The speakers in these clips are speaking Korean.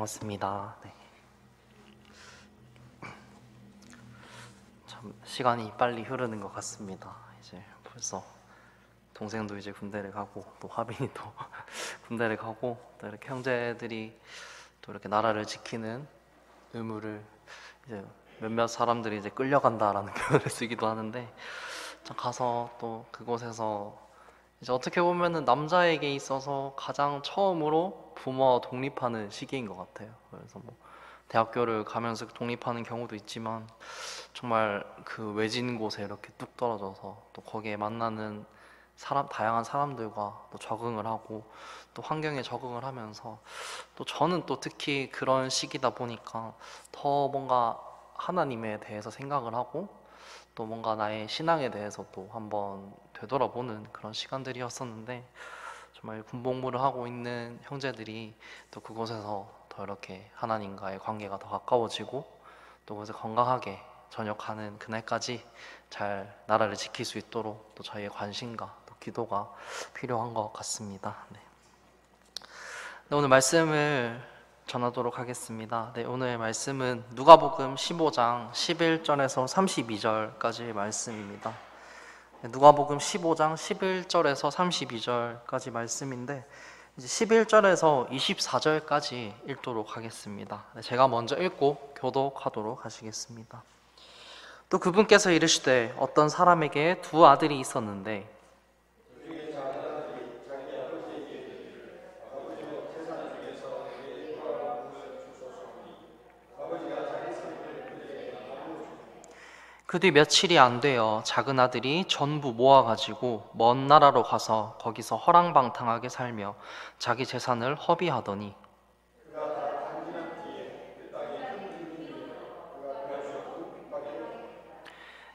반갑습니다. 네. 참 시간이 빨리 흐르는 것 같습니다. 이제 벌써 동생도 이제 군대를 가고 또 화빈이 또 군대를 가고 또 이렇게 형제들이 또 이렇게 나라를 지키는 의무를 이제 몇몇 사람들이 이제 끌려간다라는 표현을 쓰기도 하는데 참 가서 또 그곳에서 이제 어떻게 보면은 남자에게 있어서 가장 처음으로 부모와 독립하는 시기인 것 같아요. 그래서 뭐 대학교를 가면서 독립하는 경우도 있지만 정말 그 외진 곳에 이렇게 뚝 떨어져서 또 거기에 만나는 사람, 다양한 사람들과 또 적응을 하고 또 환경에 적응을 하면서 또 저는 또 특히 그런 시기다 보니까 더 뭔가 하나님에 대해서 생각을 하고 또 뭔가 나의 신앙에 대해서 또 한번 되돌아보는 그런 시간들이었었는데 정말 군복무를 하고 있는 형제들이 또 그곳에서 더 이렇게 하나님과의 관계가 더 가까워지고 또 그것을 건강하게 전역하는 그날까지 잘 나라를 지킬 수 있도록 또 저희의 관심과 또 기도가 필요한 것 같습니다. 네. 오늘 말씀을 전하도록 하겠습니다. 네, 오늘 말씀은 누가복음 15장 11절에서 32절까지의 말씀입니다. 네, 누가복음 15장 11절에서 32절까지 말씀인데 이제 11절에서 24절까지 읽도록 하겠습니다. 네, 제가 먼저 읽고 교독하도록 하시겠습니다. 또 그분께서 이르시되 어떤 사람에게 두 아들이 있었는데 그 뒤 며칠이 안 되어 작은 아들이 전부 모아가지고 먼 나라로 가서 거기서 허랑방탕하게 살며 자기 재산을 허비하더니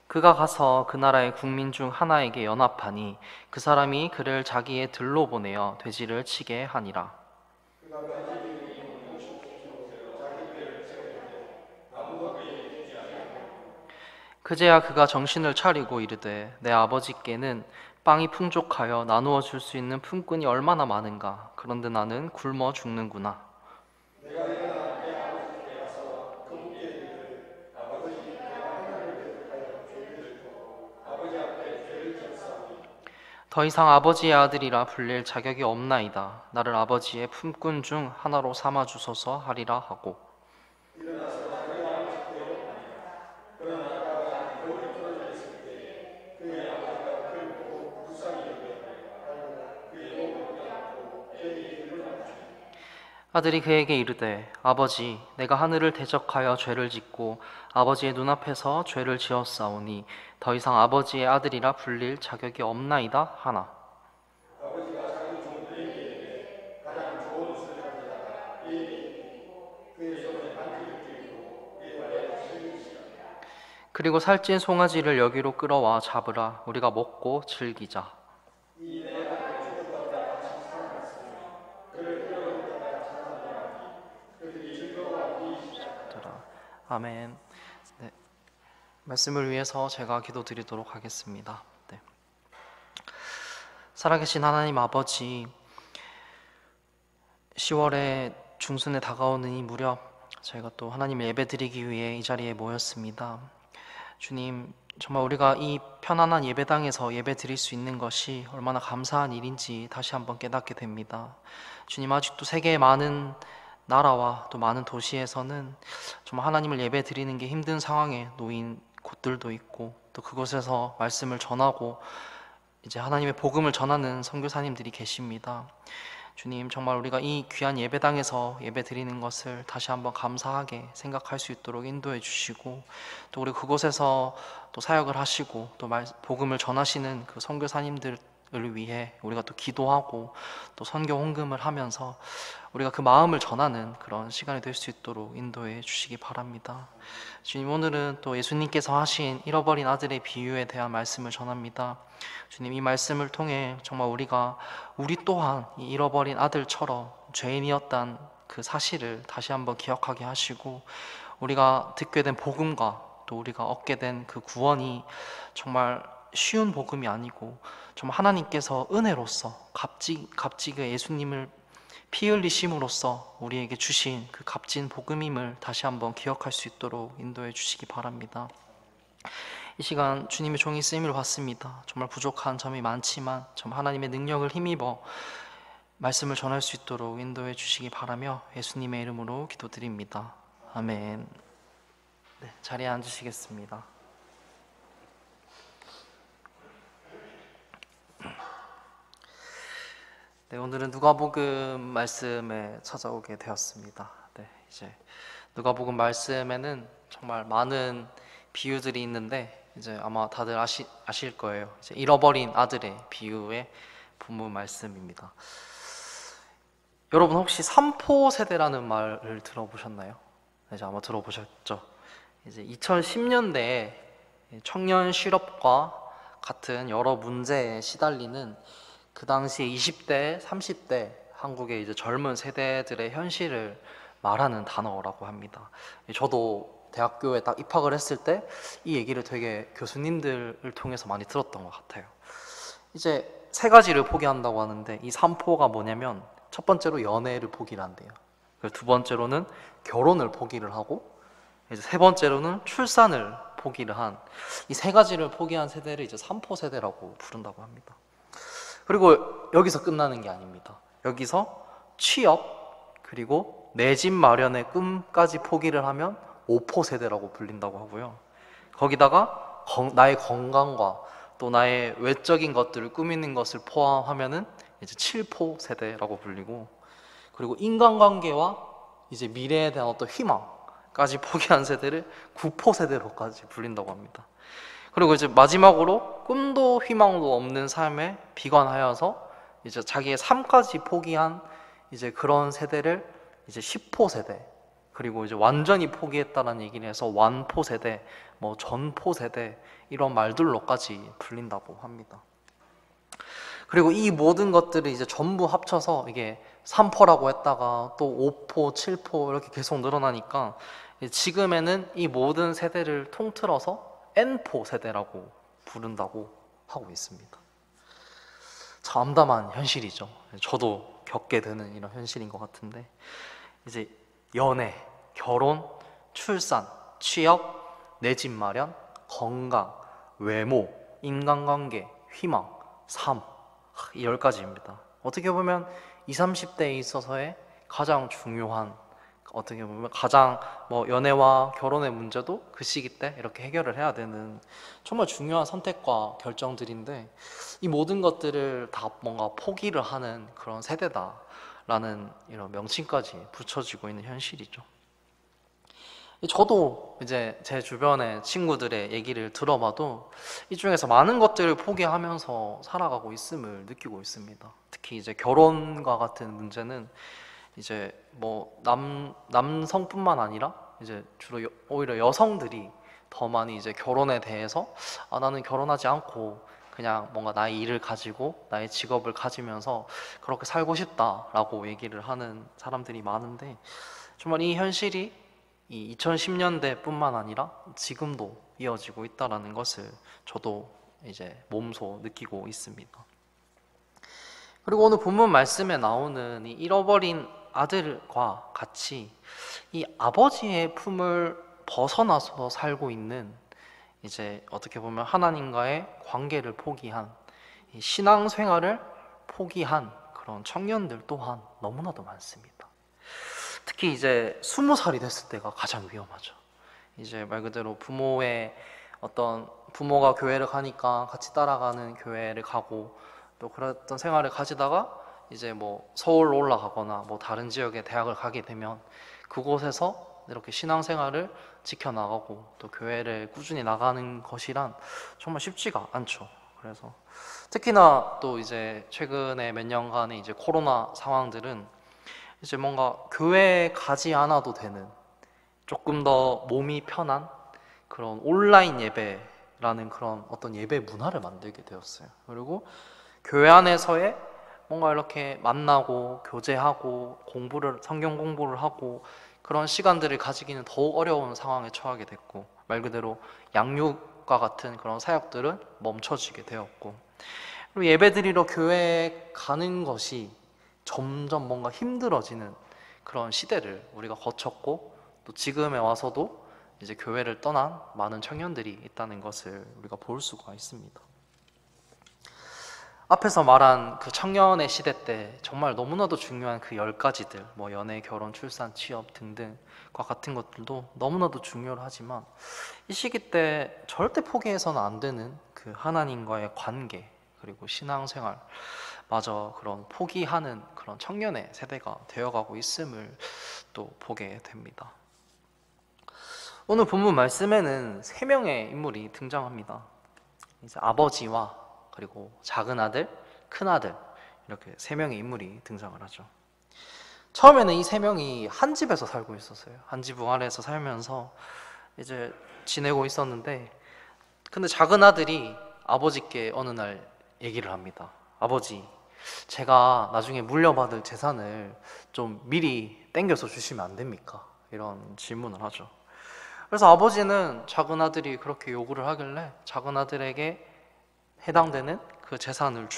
그가 가서 그 나라의 국민 중 하나에게 연합하니 그 사람이 그를 자기의 들로 보내어 돼지를 치게 하니라. 그제야 그가 정신을 차리고 이르되 내 아버지께는 빵이 풍족하여 나누어 줄 수 있는 품꾼이 얼마나 많은가. 그런데 나는 굶어 죽는구나. 더 이상 아버지의 아들이라 불릴 자격이 없나이다. 나를 아버지의 품꾼 중 하나로 삼아 주소서 하리라 하고 아들이 그에게 이르되 아버지 내가 하늘을 대적하여 죄를 짓고 아버지의 눈앞에서 죄를 지었사오니 더 이상 아버지의 아들이라 불릴 자격이 없나이다 하나. 그리고 살찐 송아지를 여기로 끌어와 잡으라. 우리가 먹고 즐기자. 아멘. 네. 말씀을 위해서 제가 기도드리도록 하겠습니다. 네. 살아계신 하나님 아버지, 10월에 중순에 다가오는 이 무렵 저희가 또 하나님을 예배드리기 위해 이 자리에 모였습니다. 주님, 정말 우리가 이 편안한 예배당에서 예배드릴 수 있는 것이 얼마나 감사한 일인지 다시 한번 깨닫게 됩니다. 주님, 아직도 세계의 많은 나라와 또 많은 도시에서는 정말 하나님을 예배드리는 게 힘든 상황에 놓인 곳들도 있고 또 그곳에서 말씀을 전하고 이제 하나님의 복음을 전하는 선교사님들이 계십니다. 주님, 정말 우리가 이 귀한 예배당에서 예배드리는 것을 다시 한번 감사하게 생각할 수 있도록 인도해 주시고 또 우리 그곳에서 또 사역을 하시고 또 복음을 전하시는 그 선교사님들을 위해 우리가 또 기도하고 또 선교 헌금을 하면서 우리가 그 마음을 전하는 그런 시간이 될 수 있도록 인도해 주시기 바랍니다. 주님, 오늘은 또 예수님께서 하신 잃어버린 아들의 비유에 대한 말씀을 전합니다. 주님, 이 말씀을 통해 정말 우리 또한 이 잃어버린 아들처럼 죄인이었던 그 사실을 다시 한번 기억하게 하시고 우리가 듣게 된 복음과 또 우리가 얻게 된 그 구원이 정말 쉬운 복음이 아니고 정말 하나님께서 은혜로서 값지게 예수님을 피 흘리심으로써 우리에게 주신 그 값진 복음임을 다시 한번 기억할 수 있도록 인도해 주시기 바랍니다. 이 시간 주님의 종이 쓰임을 받습니다. 정말 부족한 점이 많지만 정말 하나님의 능력을 힘입어 말씀을 전할 수 있도록 인도해 주시기 바라며 예수님의 이름으로 기도드립니다. 아멘. 네, 자리에 앉으시겠습니다. 네, 오늘은 누가복음 말씀에 찾아오게 되었습니다. 네, 이제 누가복음 말씀에는 정말 많은 비유들이 있는데 이제 아마 다들 아실 거예요. 이제 잃어버린 아들의 비유의 본문 말씀입니다. 여러분 혹시 삼포 세대라는 말을 들어보셨나요? 이제 아마 들어보셨죠. 이제 2010년대에 청년 실업과 같은 여러 문제에 시달리는 그 당시에 20대, 30대 한국의 이제 젊은 세대들의 현실을 말하는 단어라고 합니다. 저도 대학교에 딱 입학을 했을 때 이 얘기를 되게 교수님들을 통해서 많이 들었던 것 같아요. 이제 세 가지를 포기한다고 하는데 이 3포가 뭐냐면 첫 번째로 연애를 포기를 한대요. 두 번째로는 결혼을 포기를 하고 이제 세 번째로는 출산을 포기를 한 이 세 가지를 포기한 세대를 이제 3포 세대라고 부른다고 합니다. 그리고 여기서 끝나는 게 아닙니다. 여기서 취업 그리고 내 집 마련의 꿈까지 포기를 하면 5포 세대라고 불린다고 하고요. 거기다가 나의 건강과 또 나의 외적인 것들을 꾸미는 것을 포함하면은 이제 7포 세대라고 불리고, 그리고 인간관계와 이제 미래에 대한 어떤 희망까지 포기한 세대를 9포 세대로까지 불린다고 합니다. 그리고 이제 마지막으로 꿈도 희망도 없는 삶에 비관하여서 이제 자기의 삶까지 포기한 이제 그런 세대를 이제 10포 세대, 그리고 이제 완전히 포기했다는 얘기를 해서 완포 세대, 뭐 전포 세대 이런 말들로까지 불린다고 합니다. 그리고 이 모든 것들을 이제 전부 합쳐서 이게 3포라고 했다가 또 5포, 7포 이렇게 계속 늘어나니까 지금에는 이 모든 세대를 통틀어서 N포 세대라고 부른다고 하고 있습니다. 참 암담한 현실이죠. 저도 겪게 되는 이런 현실인 것 같은데, 이제 연애, 결혼, 출산, 취업, 내 집 마련, 건강, 외모, 인간관계, 희망, 삶, 이 10가지입니다. 어떻게 보면 20, 30대에 있어서의 가장 중요한, 어떻게 보면 가장 연애와 결혼의 문제도 그 시기 때 이렇게 해결을 해야 되는 정말 중요한 선택과 결정들인데, 이 모든 것들을 다 뭔가 포기를 하는 그런 세대다라는 이런 명칭까지 붙여지고 있는 현실이죠. 저도 이제 제 주변의 친구들의 얘기를 들어봐도 이 중에서 많은 것들을 포기하면서 살아가고 있음을 느끼고 있습니다. 특히 이제 결혼과 같은 문제는 이제 남성뿐만 아니라 이제 주로 오히려 여성들이 더 많이 이제 결혼에 대해서 나는 결혼하지 않고 그냥 뭔가 나의 일을 가지고 나의 직업을 가지면서 그렇게 살고 싶다라고 얘기를 하는 사람들이 많은데, 정말 이 현실이 이 2010년대뿐만 아니라 지금도 이어지고 있다라는 것을 저도 이제 몸소 느끼고 있습니다. 그리고 오늘 본문 말씀에 나오는 이 잃어버린 아들과 같이 이 아버지의 품을 벗어나서 살고 있는, 이제 어떻게 보면 하나님과의 관계를 포기한, 이 신앙생활을 포기한 그런 청년들 또한 너무나도 많습니다. 특히 이제 20살이 됐을 때가 가장 위험하죠. 이제 말 그대로 부모가 교회를 가니까 같이 따라가는 교회를 가고 또 그랬던 생활을 가지다가 이제 서울 올라가거나 다른 지역의 대학을 가게 되면 그곳에서 이렇게 신앙생활을 지켜나가고 또 교회를 꾸준히 나가는 것이란 정말 쉽지가 않죠. 그래서 특히나 또 이제 최근에 몇 년간의 이제 코로나 상황들은 이제 뭔가 교회에 가지 않아도 되는 조금 더 몸이 편한 그런 온라인 예배라는 그런 어떤 예배 문화를 만들게 되었어요. 그리고 교회 안에서의 뭔가 이렇게 만나고 교제하고 성경 공부를 하고 그런 시간들을 가지기는 더욱 어려운 상황에 처하게 됐고, 말 그대로 양육과 같은 그런 사역들은 멈춰지게 되었고, 그리고 예배드리러 교회에 가는 것이 점점 뭔가 힘들어지는 그런 시대를 우리가 거쳤고, 또 지금에 와서도 이제 교회를 떠난 많은 청년들이 있다는 것을 우리가 볼 수가 있습니다. 앞에서 말한 그 청년의 시대 때 정말 너무나도 중요한 그 10가지들, 뭐 연애, 결혼, 출산, 취업 등등과 같은 것들도 너무나도 중요하지만, 이 시기 때 절대 포기해서는 안 되는 그 하나님과의 관계, 그리고 신앙생활 마저 그런 포기하는 그런 청년의 세대가 되어가고 있음을 또 보게 됩니다. 오늘 본문 말씀에는 3명의 인물이 등장합니다. 이제 아버지와 그리고 작은 아들, 큰 아들, 이렇게 3명의 인물이 등장을 하죠. 처음에는 이 3명이 한 집에서 살고 있었어요. 한 지붕 아래에서 살면서 이제 지내고 있었는데, 근데 작은 아들이 아버지께 어느 날 얘기를 합니다. 아버지, 제가 나중에 물려받을 재산을 좀 미리 땡겨서 주시면 안 됩니까? 이런 질문을 하죠. 그래서 아버지는 작은 아들이 그렇게 요구를 하길래 작은 아들에게 해당되는 그 재산을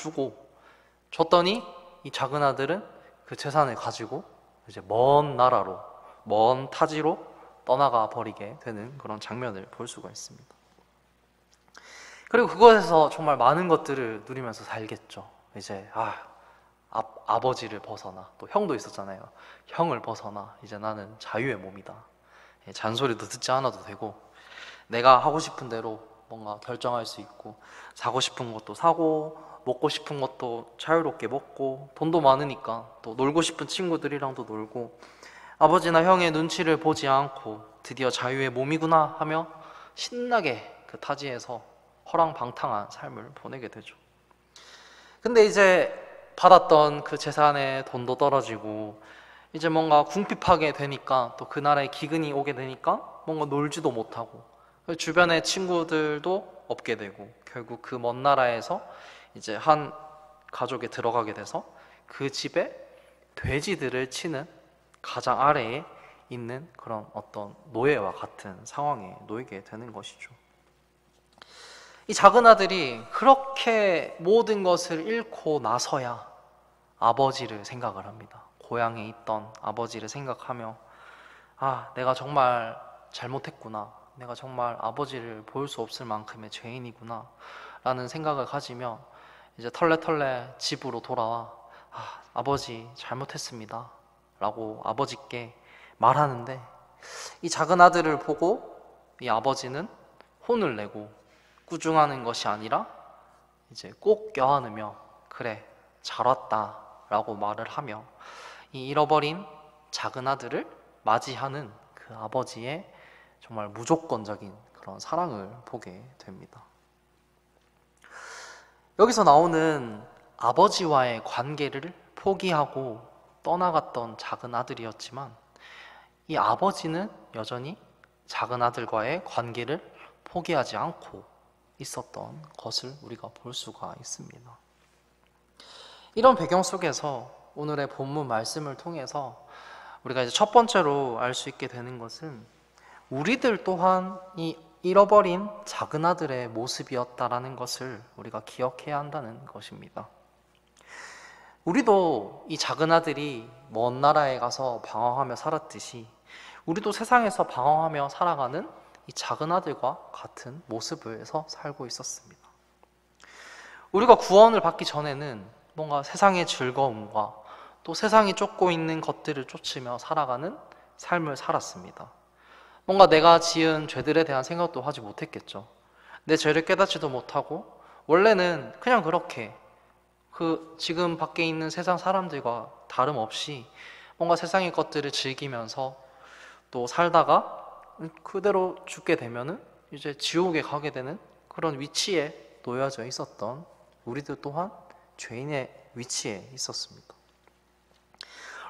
줬더니 이 작은 아들은 그 재산을 가지고 이제 먼 나라로, 먼 타지로 떠나가 버리게 되는 그런 장면을 볼 수가 있습니다. 그리고 그곳에서 정말 많은 것들을 누리면서 살겠죠. 이제 아버지를 벗어나, 또 형도 있었잖아요. 형을 벗어나 이제 나는 자유의 몸이다. 잔소리도 듣지 않아도 되고, 내가 하고 싶은 대로 뭔가 결정할 수 있고, 사고 싶은 것도 사고, 먹고 싶은 것도 자유롭게 먹고, 돈도 많으니까 또 놀고 싶은 친구들이랑도 놀고, 아버지나 형의 눈치를 보지 않고 드디어 자유의 몸이구나 하며 신나게 그 타지에서 허랑방탕한 삶을 보내게 되죠. 근데 이제 받았던 그 재산의 돈도 떨어지고, 이제 뭔가 궁핍하게 되니까, 또 그 나라에 기근이 오게 되니까 뭔가 놀지도 못하고, 주변의 친구들도 없게 되고, 결국 그 먼 나라에서 이제 한 가족에 들어가게 돼서 그 집에 돼지들을 치는 가장 아래에 있는 그런 어떤 노예와 같은 상황에 놓이게 되는 것이죠. 이 작은 아들이 그렇게 모든 것을 잃고 나서야 아버지를 생각을 합니다. 고향에 있던 아버지를 생각하며, 내가 정말 잘못했구나, 내가 정말 아버지를 볼 수 없을 만큼의 죄인이구나 라는 생각을 가지며 이제 털레털레 집으로 돌아와 아버지 잘못했습니다 라고 아버지께 말하는데, 이 작은 아들을 보고 이 아버지는 혼을 내고 꾸중하는 것이 아니라 이제 꼭 껴안으며, 그래 잘 왔다 라고 말을 하며 이 잃어버린 작은 아들을 맞이하는 그 아버지의 정말 무조건적인 그런 사랑을 보게 됩니다. 여기서 나오는 아버지와의 관계를 포기하고 떠나갔던 작은 아들이었지만, 이 아버지는 여전히 작은 아들과의 관계를 포기하지 않고 있었던 것을 우리가 볼 수가 있습니다. 이런 배경 속에서 오늘의 본문 말씀을 통해서 우리가 이제 첫 번째로 알 수 있게 되는 것은, 우리들 또한 이 잃어버린 작은 아들의 모습이었다라는 것을 우리가 기억해야 한다는 것입니다. 우리도 이 작은 아들이 먼 나라에 가서 방황하며 살았듯이, 우리도 세상에서 방황하며 살아가는 이 작은 아들과 같은 모습에서 살고 있었습니다. 우리가 구원을 받기 전에는 뭔가 세상의 즐거움과 또 세상이 쫓고 있는 것들을 쫓으며 살아가는 삶을 살았습니다. 뭔가 내가 지은 죄들에 대한 생각도 하지 못했겠죠. 내 죄를 깨닫지도 못하고, 원래는 그냥 그렇게 지금 밖에 있는 세상 사람들과 다름없이 뭔가 세상의 것들을 즐기면서 또 살다가 그대로 죽게 되면은 이제 지옥에 가게 되는 그런 위치에 놓여져 있었던 우리들 또한 죄인의 위치에 있었습니다.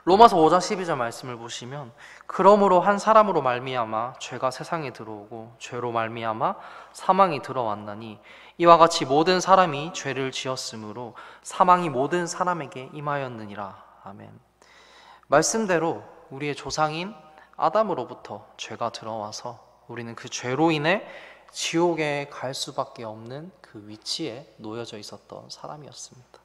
로마서 5장 12절 말씀을 보시면, 그러므로 한 사람으로 말미암아 죄가 세상에 들어오고 죄로 말미암아 사망이 들어왔나니, 이와 같이 모든 사람이 죄를 지었으므로 사망이 모든 사람에게 임하였느니라. 아멘. 말씀대로 우리의 조상인 아담으로부터 죄가 들어와서 우리는 그 죄로 인해 지옥에 갈 수밖에 없는 그 위치에 놓여져 있었던 사람이었습니다.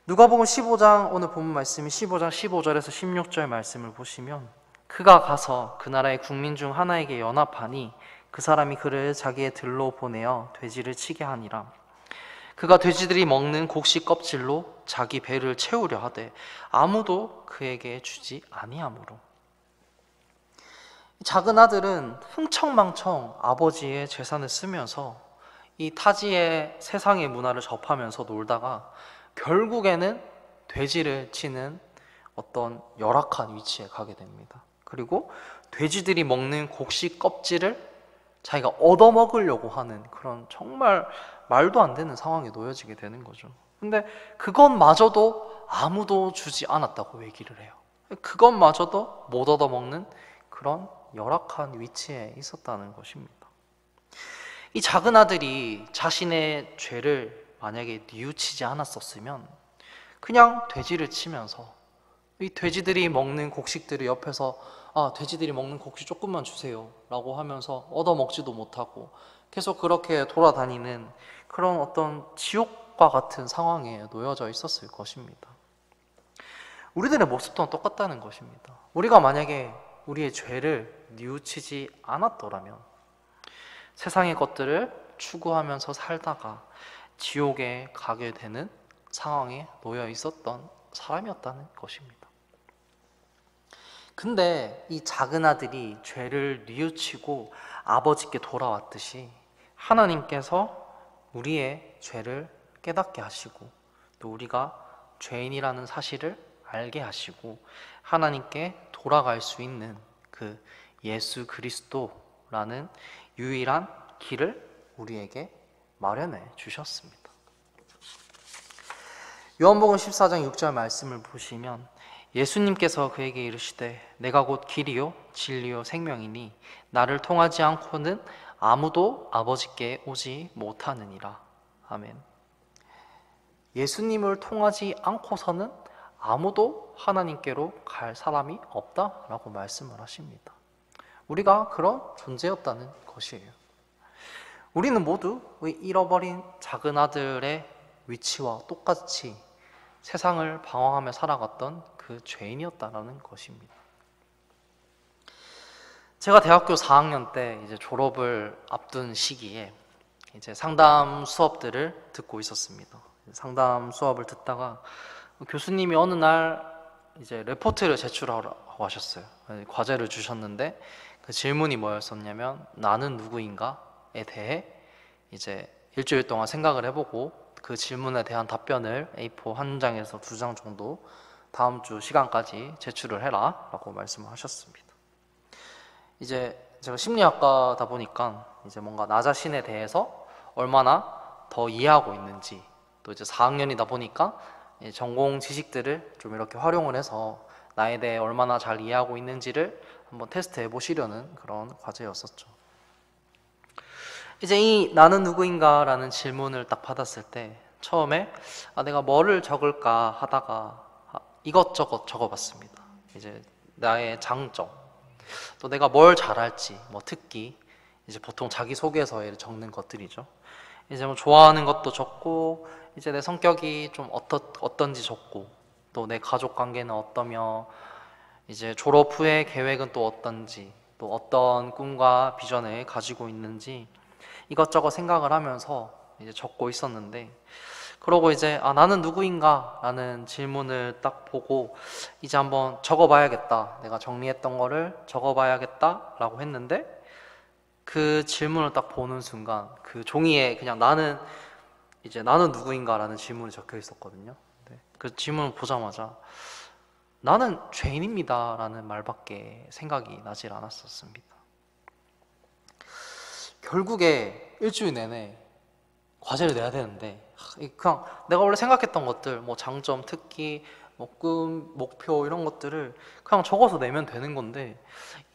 누가복음 15장, 오늘 본문 말씀이 15장 15절에서 16절 말씀을 보시면, 그가 가서 그 나라의 국민 중 하나에게 연합하니 그 사람이 그를 자기의 들로 보내어 돼지를 치게 하니라. 그가 돼지들이 먹는 곡식 껍질로 자기 배를 채우려 하되 아무도 그에게 주지 아니하므로. 작은 아들은 흥청망청 아버지의 재산을 쓰면서 이 타지의 세상의 문화를 접하면서 놀다가 결국에는 돼지를 치는 어떤 열악한 위치에 가게 됩니다. 그리고 돼지들이 먹는 곡식 껍질을 자기가 얻어먹으려고 하는 그런 정말 말도 안 되는 상황에 놓여지게 되는 거죠. 근데 그것마저도 아무도 주지 않았다고 얘기를 해요. 그것마저도 못 얻어먹는 그런 열악한 위치에 있었다는 것입니다. 이 작은 아들이 자신의 죄를 만약에 뉘우치지 않았었으면 그냥 돼지를 치면서 이 돼지들이 먹는 곡식들을 옆에서 돼지들이 먹는 곡식 조금만 주세요 라고 하면서 얻어먹지도 못하고 계속 그렇게 돌아다니는 그런 어떤 지옥과 같은 상황에 놓여져 있었을 것입니다. 우리들의 모습도 똑같다는 것입니다. 우리가 만약에 우리의 죄를 뉘우치지 않았더라면 세상의 것들을 추구하면서 살다가 지옥에 가게 되는 상황에 놓여 있었던 사람이었다는 것입니다. 근데 이 작은 아들이 죄를 뉘우치고 아버지께 돌아왔듯이 하나님께서 우리의 죄를 깨닫게 하시고 또 우리가 죄인이라는 사실을 알게 하시고 하나님께 돌아갈 수 있는 그 예수 그리스도라는 유일한 길을 우리에게 마련해 주셨습니다. 요한복음 14장 6절 말씀을 보시면 예수님께서 그에게 이르시되 내가 곧 길이요 진리요 생명이니 나를 통하지 않고는 아무도 아버지께 오지 못하느니라. 아멘. 예수님을 통하지 않고서는 아무도 하나님께로 갈 사람이 없다라고 말씀을 하십니다. 우리가 그런 존재였다는 것이에요. 우리는 모두 잃어버린 작은 아들의 위치와 똑같이 세상을 방황하며 살아갔던 그 죄인이었다는 것입니다. 제가 대학교 4학년 때 이제 졸업을 앞둔 시기에 이제 상담 수업들을 듣고 있었습니다. 상담 수업을 듣다가 교수님이 어느 날 이제 레포트를 제출하라고 하셨어요. 과제를 주셨는데 그 질문이 뭐였었냐면 나는 누구인가에 대해 이제 일주일 동안 생각을 해보고 그 질문에 대한 답변을 A4 한 장에서 2장 정도 다음 주 시간까지 제출을 해라 라고 말씀을 하셨습니다. 이제 제가 심리학과다 보니까 이제 뭔가 나 자신에 대해서 얼마나 더 이해하고 있는지 또 이제 4학년이다 보니까 전공 지식들을 좀 이렇게 활용을 해서 나에 대해 얼마나 잘 이해하고 있는지를 한번 테스트해 보시려는 그런 과제였었죠. 이제 이 나는 누구인가라는 질문을 딱 받았을 때 처음에 내가 뭐를 적을까 하다가 이것저것 적어봤습니다. 이제 나의 장점, 또 내가 뭘 잘할지, 뭐 특기, 이제 보통 자기소개서에 적는 것들이죠. 이제 뭐 좋아하는 것도 적고, 이제 내 성격이 좀 어떤지 적고, 또 내 가족 관계는 어떠며, 이제 졸업 후에 계획은 또 어떤지, 또 어떤 꿈과 비전을 가지고 있는지 이것저것 생각을 하면서 이제 적고 있었는데, 그러고 이제 나는 누구인가? 라는 질문을 딱 보고 이제 한번 적어봐야겠다. 내가 정리했던 거를 적어봐야겠다 라고 했는데 그 질문을 딱 보는 순간 그 종이에 그냥 나는 누구인가? 라는 질문이 적혀 있었거든요. 그 질문을 보자마자 나는 죄인입니다 라는 말밖에 생각이 나질 않았었습니다. 결국에 일주일 내내 과제를 내야 되는데 그냥 내가 원래 생각했던 것들, 뭐 장점, 특기, 뭐 꿈, 목표 이런 것들을 그냥 적어서 내면 되는 건데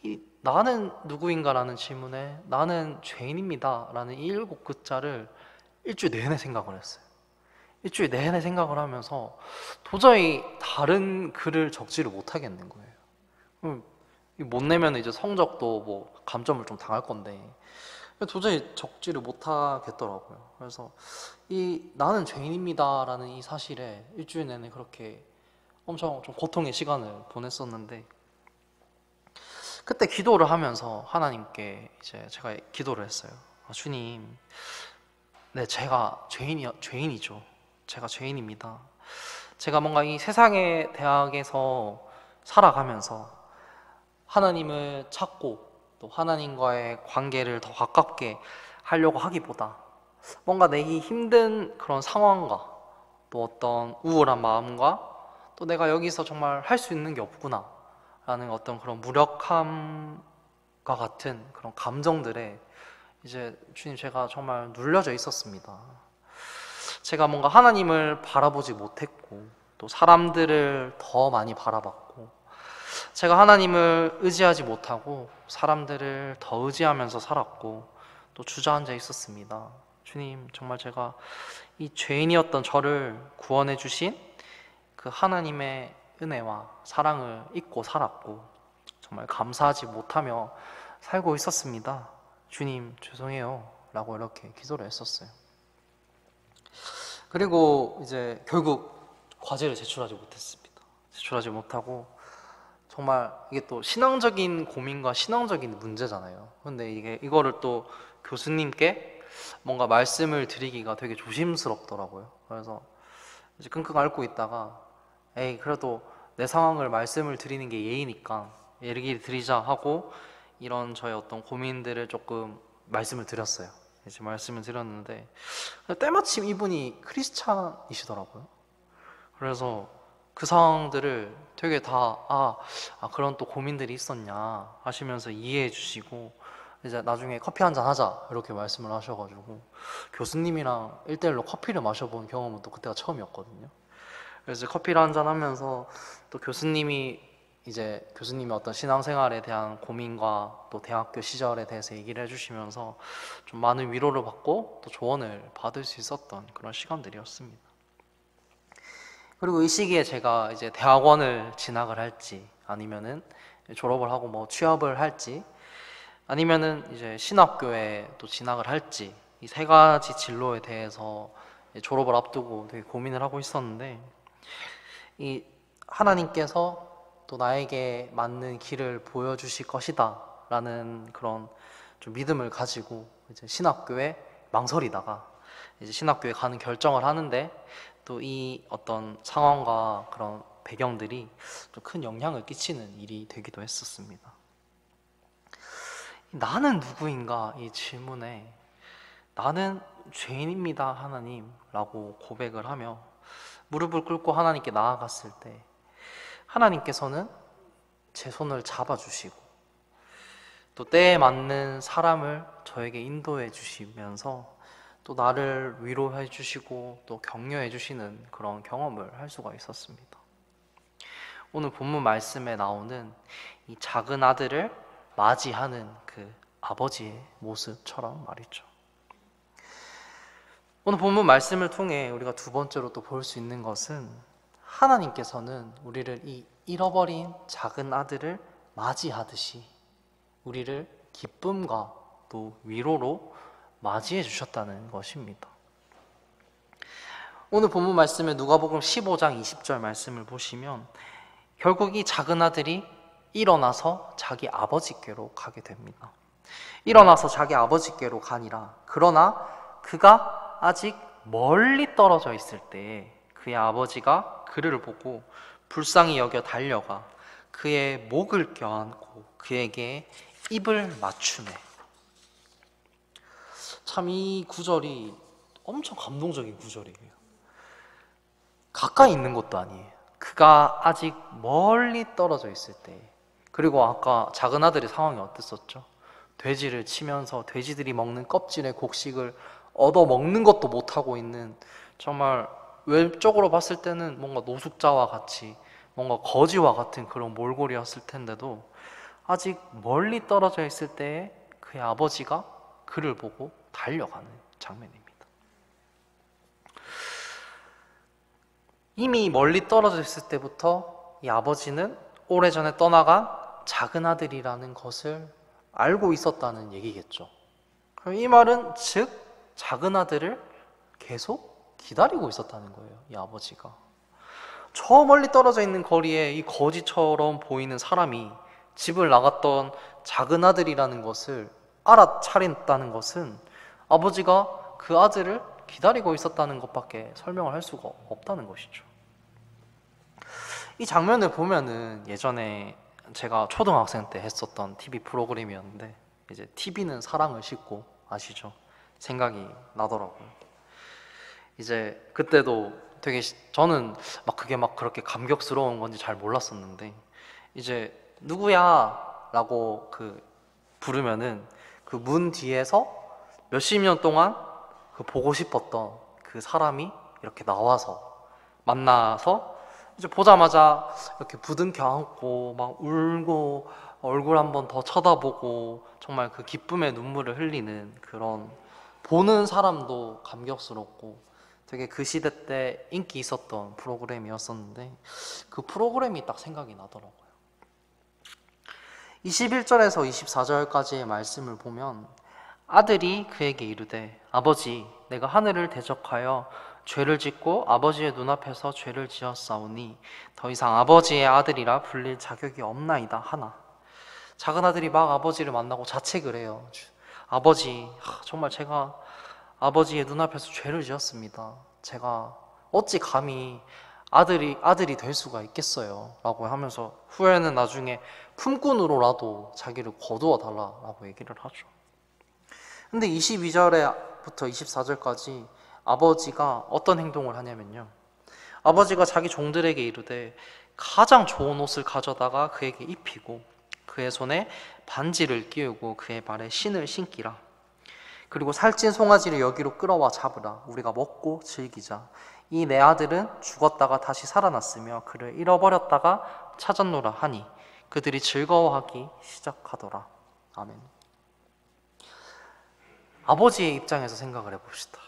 이 나는 누구인가라는 질문에 나는 죄인입니다 라는 이 7글자를 일주일 내내 생각을 했어요. 일주일 내내 생각을 하면서 도저히 다른 글을 적지를 못하겠는 거예요. 못 내면 이제 성적도 뭐 감점을 좀 당할 건데 도저히 적지를 못하겠더라고요. 그래서 이 나는 죄인입니다 라는 이 사실에 일주일 내내 그렇게 엄청 좀 고통의 시간을 보냈었는데, 그때 기도를 하면서 하나님께 이제 제가 기도를 했어요. 주님, 네, 제가 죄인이죠. 제가 죄인입니다. 제가 뭔가 이 세상의 대학에서 살아가면서 하나님을 찾고 또 하나님과의 관계를 더 가깝게 하려고 하기보다 뭔가 내 이 힘든 그런 상황과 또 어떤 우울한 마음과 또 내가 여기서 정말 할 수 있는 게 없구나 라는 어떤 그런 무력함과 같은 그런 감정들에 이제 주님, 제가 정말 눌려져 있었습니다. 제가 뭔가 하나님을 바라보지 못했고 또 사람들을 더 많이 바라봤고, 제가 하나님을 의지하지 못하고 사람들을 더 의지하면서 살았고 또 주저앉아 있었습니다. 주님, 정말 제가 이 죄인이었던 저를 구원해 주신 그 하나님의 은혜와 사랑을 잊고 살았고 정말 감사하지 못하며 살고 있었습니다. 주님, 죄송해요 라고 이렇게 기도를 했었어요. 그리고 이제 결국 과제를 제출하지 못했습니다. 제출하지 못하고, 정말 이게 또 신앙적인 고민과 신앙적인 문제잖아요. 근데 이거를 또 교수님께 뭔가 말씀을 드리기가 되게 조심스럽더라고요. 그래서 이제 끙끙 앓고 있다가 에이, 그래도 내 상황을 말씀을 드리는 게 예의니까 얘기를 드리자 하고 이런 저의 어떤 고민들을 조금 말씀을 드렸어요. 이제 말씀을 드렸는데 때마침 이분이 크리스찬이시더라고요. 그래서 그 상황들을 되게 다 그런 또 고민들이 있었냐 하시면서 이해해 주시고, 이제 나중에 커피 한잔 하자 이렇게 말씀을 하셔가지고 교수님이랑 1대1로 커피를 마셔본 경험은 또 그때가 처음이었거든요. 그래서 커피를 한잔 하면서 또 교수님이 어떤 신앙생활에 대한 고민과 또 대학교 시절에 대해서 얘기를 해주시면서 좀 많은 위로를 받고 또 조언을 받을 수 있었던 그런 시간들이었습니다. 그리고 이 시기에 제가 이제 대학원을 진학을 할지 아니면은 졸업을 하고 뭐 취업을 할지 아니면은 이제 신학교에 또 진학을 할지, 이 세 가지 진로에 대해서 졸업을 앞두고 되게 고민을 하고 있었는데, 이 하나님께서 또 나에게 맞는 길을 보여주실 것이다 라는 그런 좀 믿음을 가지고 이제 신학교에 망설이다가 이제 신학교에 가는 결정을 하는데, 또 이 어떤 상황과 그런 배경들이 좀 큰 영향을 끼치는 일이 되기도 했었습니다. 나는 누구인가 이 질문에 나는 죄인입니다 하나님 라고 고백을 하며 무릎을 꿇고 하나님께 나아갔을 때, 하나님께서는 제 손을 잡아주시고 또 때에 맞는 사람을 저에게 인도해 주시면서 또 나를 위로해 주시고 또 격려해 주시는 그런 경험을 할 수가 있었습니다. 오늘 본문 말씀에 나오는 이 작은 아들을 맞이하는 그 아버지의 모습처럼 말이죠. 오늘 본문 말씀을 통해 우리가 두 번째로 또 볼 수 있는 것은, 하나님께서는 우리를 이 잃어버린 작은 아들을 맞이하듯이 우리를 기쁨과 또 위로로 맞이해 주셨다는 것입니다. 오늘 본문 말씀에 누가복음 15장 20절 말씀을 보시면 결국 이 작은 아들이 일어나서 자기 아버지께로 가게 됩니다. 일어나서 자기 아버지께로 가니라. 그러나 그가 아직 멀리 떨어져 있을 때 그의 아버지가 그를 보고 불쌍히 여겨 달려가 그의 목을 껴안고 그에게 입을 맞추매. 참 이 구절이 엄청 감동적인 구절이에요. 가까이 있는 것도 아니에요. 그가 아직 멀리 떨어져 있을 때, 그리고 아까 작은 아들의 상황이 어땠었죠? 돼지를 치면서 돼지들이 먹는 껍질의 곡식을 얻어 먹는 것도 못하고 있는, 정말 외적으로 봤을 때는 뭔가 노숙자와 같이 뭔가 거지와 같은 그런 몰골이었을 텐데도 아직 멀리 떨어져 있을 때에 그의 아버지가 그를 보고 달려가는 장면입니다. 이미 멀리 떨어져 있을 때부터 이 아버지는 오래전에 떠나간 작은 아들이라는 것을 알고 있었다는 얘기겠죠. 이 말은 즉 작은 아들을 계속 기다리고 있었다는 거예요. 이 아버지가. 저 멀리 떨어져 있는 거리에 이 거지처럼 보이는 사람이 집을 나갔던 작은 아들이라는 것을 알아차렸다는 것은 아버지가 그 아들을 기다리고 있었다는 것밖에 설명을 할 수가 없다는 것이죠. 이 장면을 보면은 예전에 제가 초등학생 때 했었던 TV 프로그램이었는데, 이제 TV는 사랑을 싣고, 아시죠? 생각이 나더라고요. 이제 그때도 되게 저는 막 그게 막 그렇게 감격스러운 건지 잘 몰랐었는데, 이제 누구야 라고 부르면은 그 문 뒤에서 몇십 년 동안 그 보고 싶었던 그 사람이 이렇게 나와서 만나서 이제 보자마자 이렇게 부둥켜 안고 막 울고 얼굴 한번 더 쳐다보고 정말 그 기쁨의 눈물을 흘리는, 그런 보는 사람도 감격스럽고 되게 그 시대 때 인기 있었던 프로그램이었었는데, 그 프로그램이 딱 생각이 나더라고요. 21절에서 24절까지의 말씀을 보면 아들이 그에게 이르되 아버지, 내가 하늘을 대적하여 죄를 짓고 아버지의 눈앞에서 죄를 지었사오니 더 이상 아버지의 아들이라 불릴 자격이 없나이다 하나. 작은 아들이 막 아버지를 만나고 자책을 해요. 아버지, 정말 제가 아버지의 눈앞에서 죄를 지었습니다. 제가 어찌 감히 아들이 될 수가 있겠어요 라고 하면서 후에는 나중에 품꾼으로라도 자기를 거두어 달라라고 얘기를 하죠. 근데 22절부터 24절까지 아버지가 어떤 행동을 하냐면요, 아버지가 자기 종들에게 이르되 가장 좋은 옷을 가져다가 그에게 입히고 그의 손에 반지를 끼우고 그의 발에 신을 신기라. 그리고 살찐 송아지를 여기로 끌어와 잡으라. 우리가 먹고 즐기자. 이 내 아들은 죽었다가 다시 살아났으며 그를 잃어버렸다가 찾았노라 하니 그들이 즐거워하기 시작하더라. 아멘. 아버지의 입장에서 생각을 해봅시다.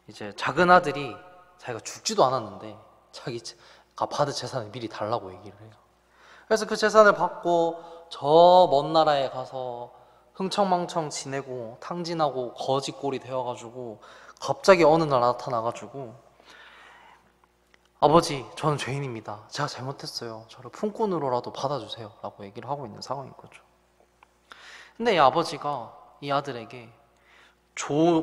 이제 작은 아들이 자기가 죽지도 않았는데 자기가 받은 재산을 미리 달라고 얘기를 해요. 그래서 그 재산을 받고 저 먼 나라에 가서 흥청망청 지내고 탕진하고 거지꼴이 되어가지고 갑자기 어느 날 나타나가지고 아버지, 저는 죄인입니다. 제가 잘못했어요. 저를 품꾼으로라도 받아주세요 라고 얘기를 하고 있는 상황인 거죠. 근데 이 아버지가 이 아들에게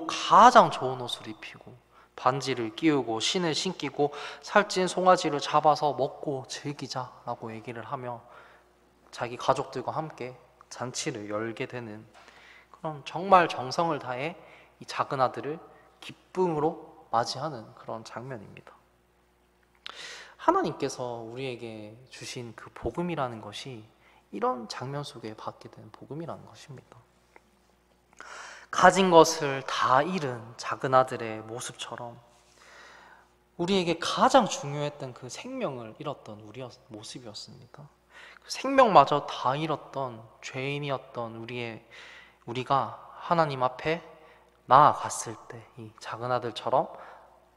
가장 좋은 옷을 입히고 반지를 끼우고 신을 신기고 살찐 송아지를 잡아서 먹고 즐기자라고 얘기를 하며 자기 가족들과 함께 잔치를 열게 되는, 그런 정말 정성을 다해 이 작은 아들을 기쁨으로 맞이하는 그런 장면입니다. 하나님께서 우리에게 주신 그 복음이라는 것이 이런 장면 속에 받게 된 복음이라는 것입니다. 가진 것을 다 잃은 작은 아들의 모습처럼 우리에게 가장 중요했던 그 생명을 잃었던 우리의 모습이었습니다. 그 생명마저 다 잃었던 죄인이었던 우리가 하나님 앞에 나아갔을 때, 이 작은 아들처럼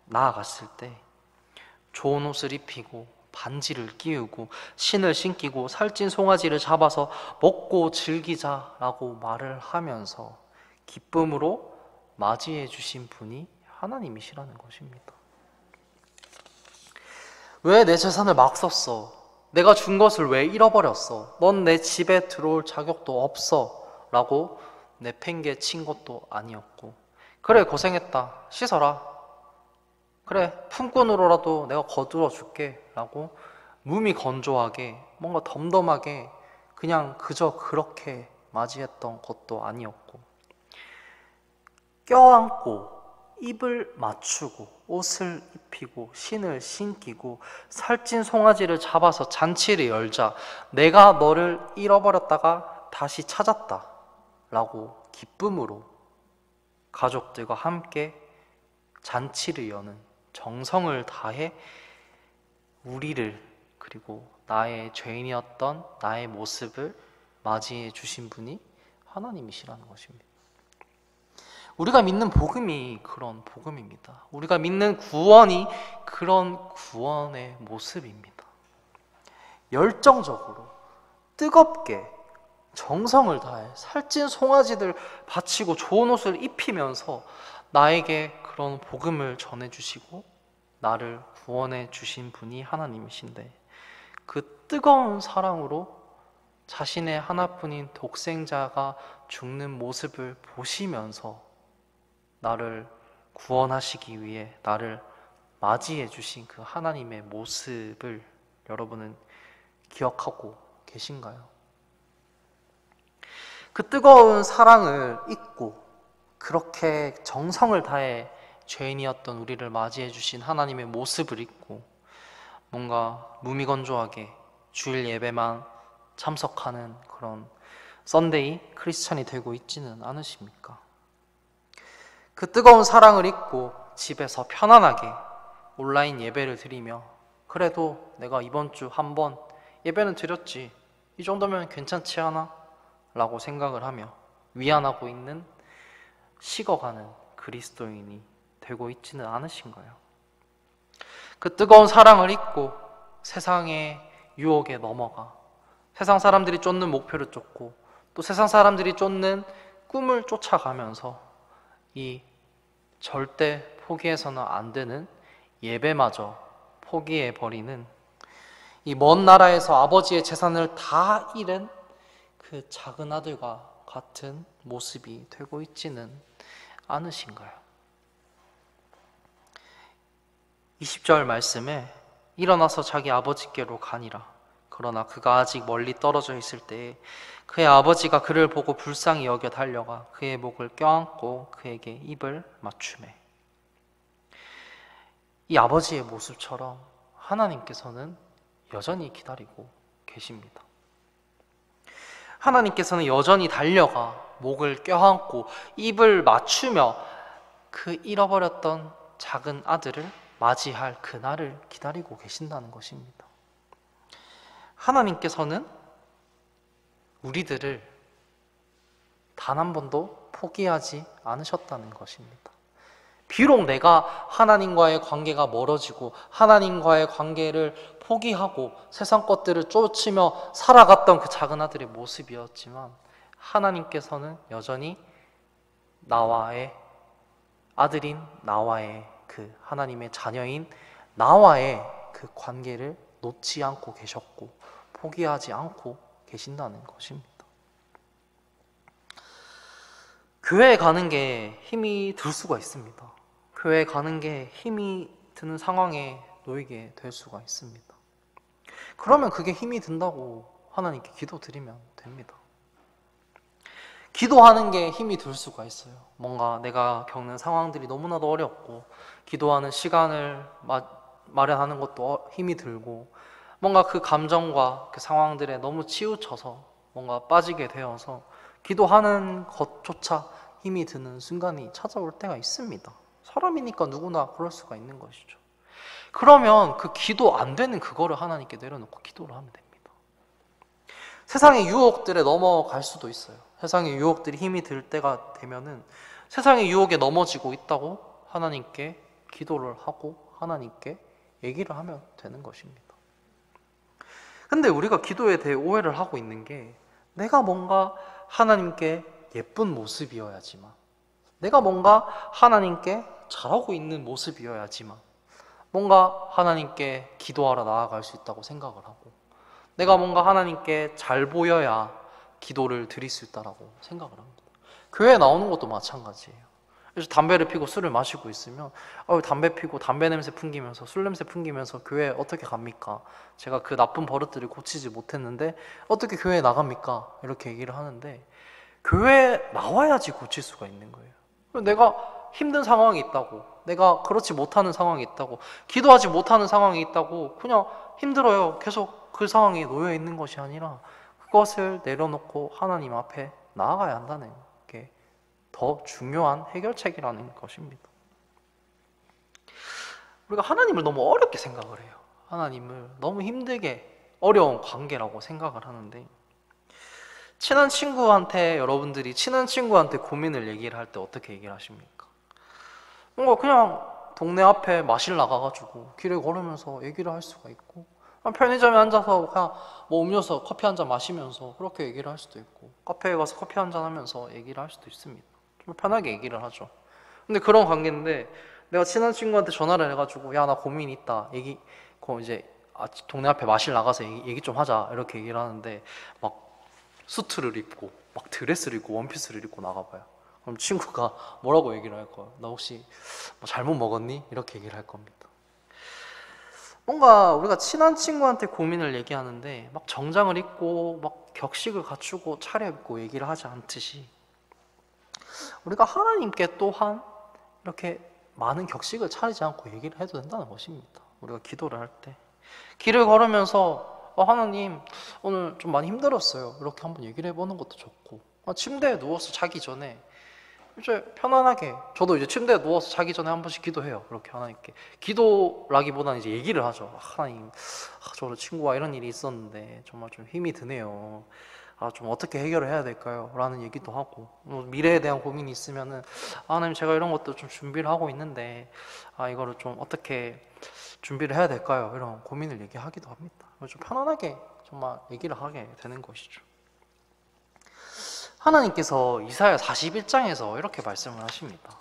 나아갔을 때 좋은 옷을 입히고 반지를 끼우고 신을 신기고 살찐 송아지를 잡아서 먹고 즐기자라고 말을 하면서 기쁨으로 맞이해 주신 분이 하나님이시라는 것입니다. 왜 내 재산을 막 썼어? 내가 준 것을 왜 잃어버렸어? 넌 내 집에 들어올 자격도 없어 라고 내팽개 친 것도 아니었고, 그래 고생했다, 씻어라, 그래 품꾼으로라도 내가 거두어 줄게 라고 무미건조하게 뭔가 덤덤하게 그냥 그저 그렇게 맞이했던 것도 아니었고, 껴안고 입을 맞추고 옷을 입히고 신을 신기고 살찐 송아지를 잡아서 잔치를 열자, 내가 너를 잃어버렸다가 다시 찾았다 라고 기쁨으로 가족들과 함께 잔치를 여는, 정성을 다해 우리를, 그리고 나의 죄인이었던 나의 모습을 맞이해 주신 분이 하나님이시라는 것입니다. 우리가 믿는 복음이 그런 복음입니다. 우리가 믿는 구원이 그런 구원의 모습입니다. 열정적으로 뜨겁게 정성을 다해 살찐 송아지들 바치고 좋은 옷을 입히면서 나에게 그런 복음을 전해주시고 나를 구원해 주신 분이 하나님이신데, 그 뜨거운 사랑으로 자신의 하나뿐인 독생자가 죽는 모습을 보시면서 나를 구원하시기 위해 나를 맞이해 주신 그 하나님의 모습을 여러분은 기억하고 계신가요? 그 뜨거운 사랑을 잊고 그렇게 정성을 다해 죄인이었던 우리를 맞이해 주신 하나님의 모습을 잊고 뭔가 무미건조하게 주일 예배만 참석하는 그런 썬데이 크리스찬이 되고 있지는 않으십니까? 그 뜨거운 사랑을 잊고 집에서 편안하게 온라인 예배를 드리며 그래도 내가 이번 주 한 번 예배는 드렸지, 이 정도면 괜찮지 않아? 라고 생각을 하며 위안하고 있는 식어가는 그리스도인이 되고 있지는 않으신가요? 그 뜨거운 사랑을 잊고 세상의 유혹에 넘어가 세상 사람들이 쫓는 목표를 쫓고 또 세상 사람들이 쫓는 꿈을 쫓아가면서 이 절대 포기해서는 안 되는 예배마저 포기해버리는, 이 먼 나라에서 아버지의 재산을 다 잃은 그 작은 아들과 같은 모습이 되고 있지는 않으신가요? 20절 말씀에 일어나서 자기 아버지께로 가니라. 그러나 그가 아직 멀리 떨어져 있을 때에 그의 아버지가 그를 보고 불쌍히 여겨 달려가 그의 목을 껴안고 그에게 입을 맞추매. 이 아버지의 모습처럼 하나님께서는 여전히 기다리고 계십니다. 하나님께서는 여전히 달려가 목을 껴안고 입을 맞추며 그 잃어버렸던 작은 아들을 맞이할 그날을 기다리고 계신다는 것입니다. 하나님께서는 우리들을 단 한 번도 포기하지 않으셨다는 것입니다. 비록 내가 하나님과의 관계가 멀어지고 하나님과의 관계를 포기하고 세상 것들을 쫓으며 살아갔던 그 작은 아들의 모습이었지만 하나님께서는 여전히 나와의 아들인 나와의 그 하나님의 자녀인 나와의 그 관계를 놓지 않고 계셨고 포기하지 않고 계신다는 것입니다. 교회에 가는 게 힘이 들 수가 있습니다. 교회에 가는 게 힘이 드는 상황에 놓이게 될 수가 있습니다. 그러면 그게 힘이 든다고 하나님께 기도드리면 됩니다. 기도하는 게 힘이 들 수가 있어요. 뭔가 내가 겪는 상황들이 너무나도 어렵고 기도하는 시간을 마련하는 것도 힘이 들고 뭔가 그 감정과 그 상황들에 너무 치우쳐서 뭔가 빠지게 되어서 기도하는 것조차 힘이 드는 순간이 찾아올 때가 있습니다. 사람이니까 누구나 그럴 수가 있는 것이죠. 그러면 그 기도 안 되는 그거를 하나님께 내려놓고 기도를 하면 됩니다. 세상의 유혹들에 넘어갈 수도 있어요. 세상의 유혹들이 힘이 들 때가 되면은 세상의 유혹에 넘어지고 있다고 하나님께 기도를 하고 하나님께 얘기를 하면 되는 것입니다. 근데 우리가 기도에 대해 오해를 하고 있는 게 내가 뭔가 하나님께 예쁜 모습이어야지만 내가 뭔가 하나님께 잘하고 있는 모습이어야지만 뭔가 하나님께 기도하러 나아갈 수 있다고 생각을 하고 내가 뭔가 하나님께 잘 보여야 기도를 드릴 수 있다고 생각을 합니다. 교회에 나오는 것도 마찬가지예요. 그래서 담배를 피고 술을 마시고 있으면 담배 피고 담배 냄새 풍기면서 술 냄새 풍기면서 교회 어떻게 갑니까? 제가 그 나쁜 버릇들을 고치지 못했는데 어떻게 교회에 나갑니까? 이렇게 얘기를 하는데 교회에 나와야지 고칠 수가 있는 거예요. 내가 힘든 상황이 있다고 내가 그렇지 못하는 상황이 있다고 기도하지 못하는 상황이 있다고 그냥 힘들어요 계속 그 상황에 놓여 있는 것이 아니라 그것을 내려놓고 하나님 앞에 나아가야 한다는 게 더 중요한 해결책이라는 것입니다. 우리가 하나님을 너무 어렵게 생각을 해요. 하나님을 너무 힘들게 어려운 관계라고 생각을 하는데 친한 친구한테 여러분들이 친한 친구한테 고민을 얘기를 할 때 어떻게 얘기를 하십니까? 뭔가 그냥 동네 앞에 마실 나가가지고 길에 걸으면서 얘기를 할 수가 있고 편의점에 앉아서 그냥 뭐 음료수 커피 한 잔 마시면서 그렇게 얘기를 할 수도 있고, 카페에 가서 커피 한 잔 하면서 얘기를 할 수도 있습니다. 좀 편하게 얘기를 하죠. 근데 그런 관계인데, 내가 친한 친구한테 전화를 해가지고 야 나 고민 있다, 이제 동네 앞에 마실 나가서 얘기 좀 하자 이렇게 얘기를 하는데, 막 수트를 입고 막 드레스를 입고 원피스를 입고 나가봐요. 그럼 친구가 뭐라고 얘기를 할 거야? 나 혹시 뭐 잘못 먹었니? 이렇게 얘기를 할 겁니다. 뭔가 우리가 친한 친구한테 고민을 얘기하는데 막 정장을 입고 막 격식을 갖추고 차려입고 얘기를 하지 않듯이, 우리가 하나님께 또한 이렇게 많은 격식을 차리지 않고 얘기를 해도 된다는 것입니다. 우리가 기도를 할 때 길을 걸으면서 하나님 오늘 좀 많이 힘들었어요 이렇게 한번 얘기를 해보는 것도 좋고, 침대에 누워서 자기 전에 이제 편안하게, 저도 이제 침대에 누워서 자기 전에 한 번씩 기도해요. 그렇게 하나님께 기도라기보다는 이제 얘기를 하죠. 하나님, 저는 친구와 이런 일이 있었는데 정말 좀 힘이 드네요. 좀 어떻게 해결을 해야 될까요? 라는 얘기도 하고, 미래에 대한 고민이 있으면은 하나님 제가 이런 것도 좀 준비를 하고 있는데 이거를 좀 어떻게 준비를 해야 될까요? 이런 고민을 얘기하기도 합니다. 좀 편안하게 정말 얘기를 하게 되는 것이죠. 하나님께서 이사야 41장에서 이렇게 말씀을 하십니다.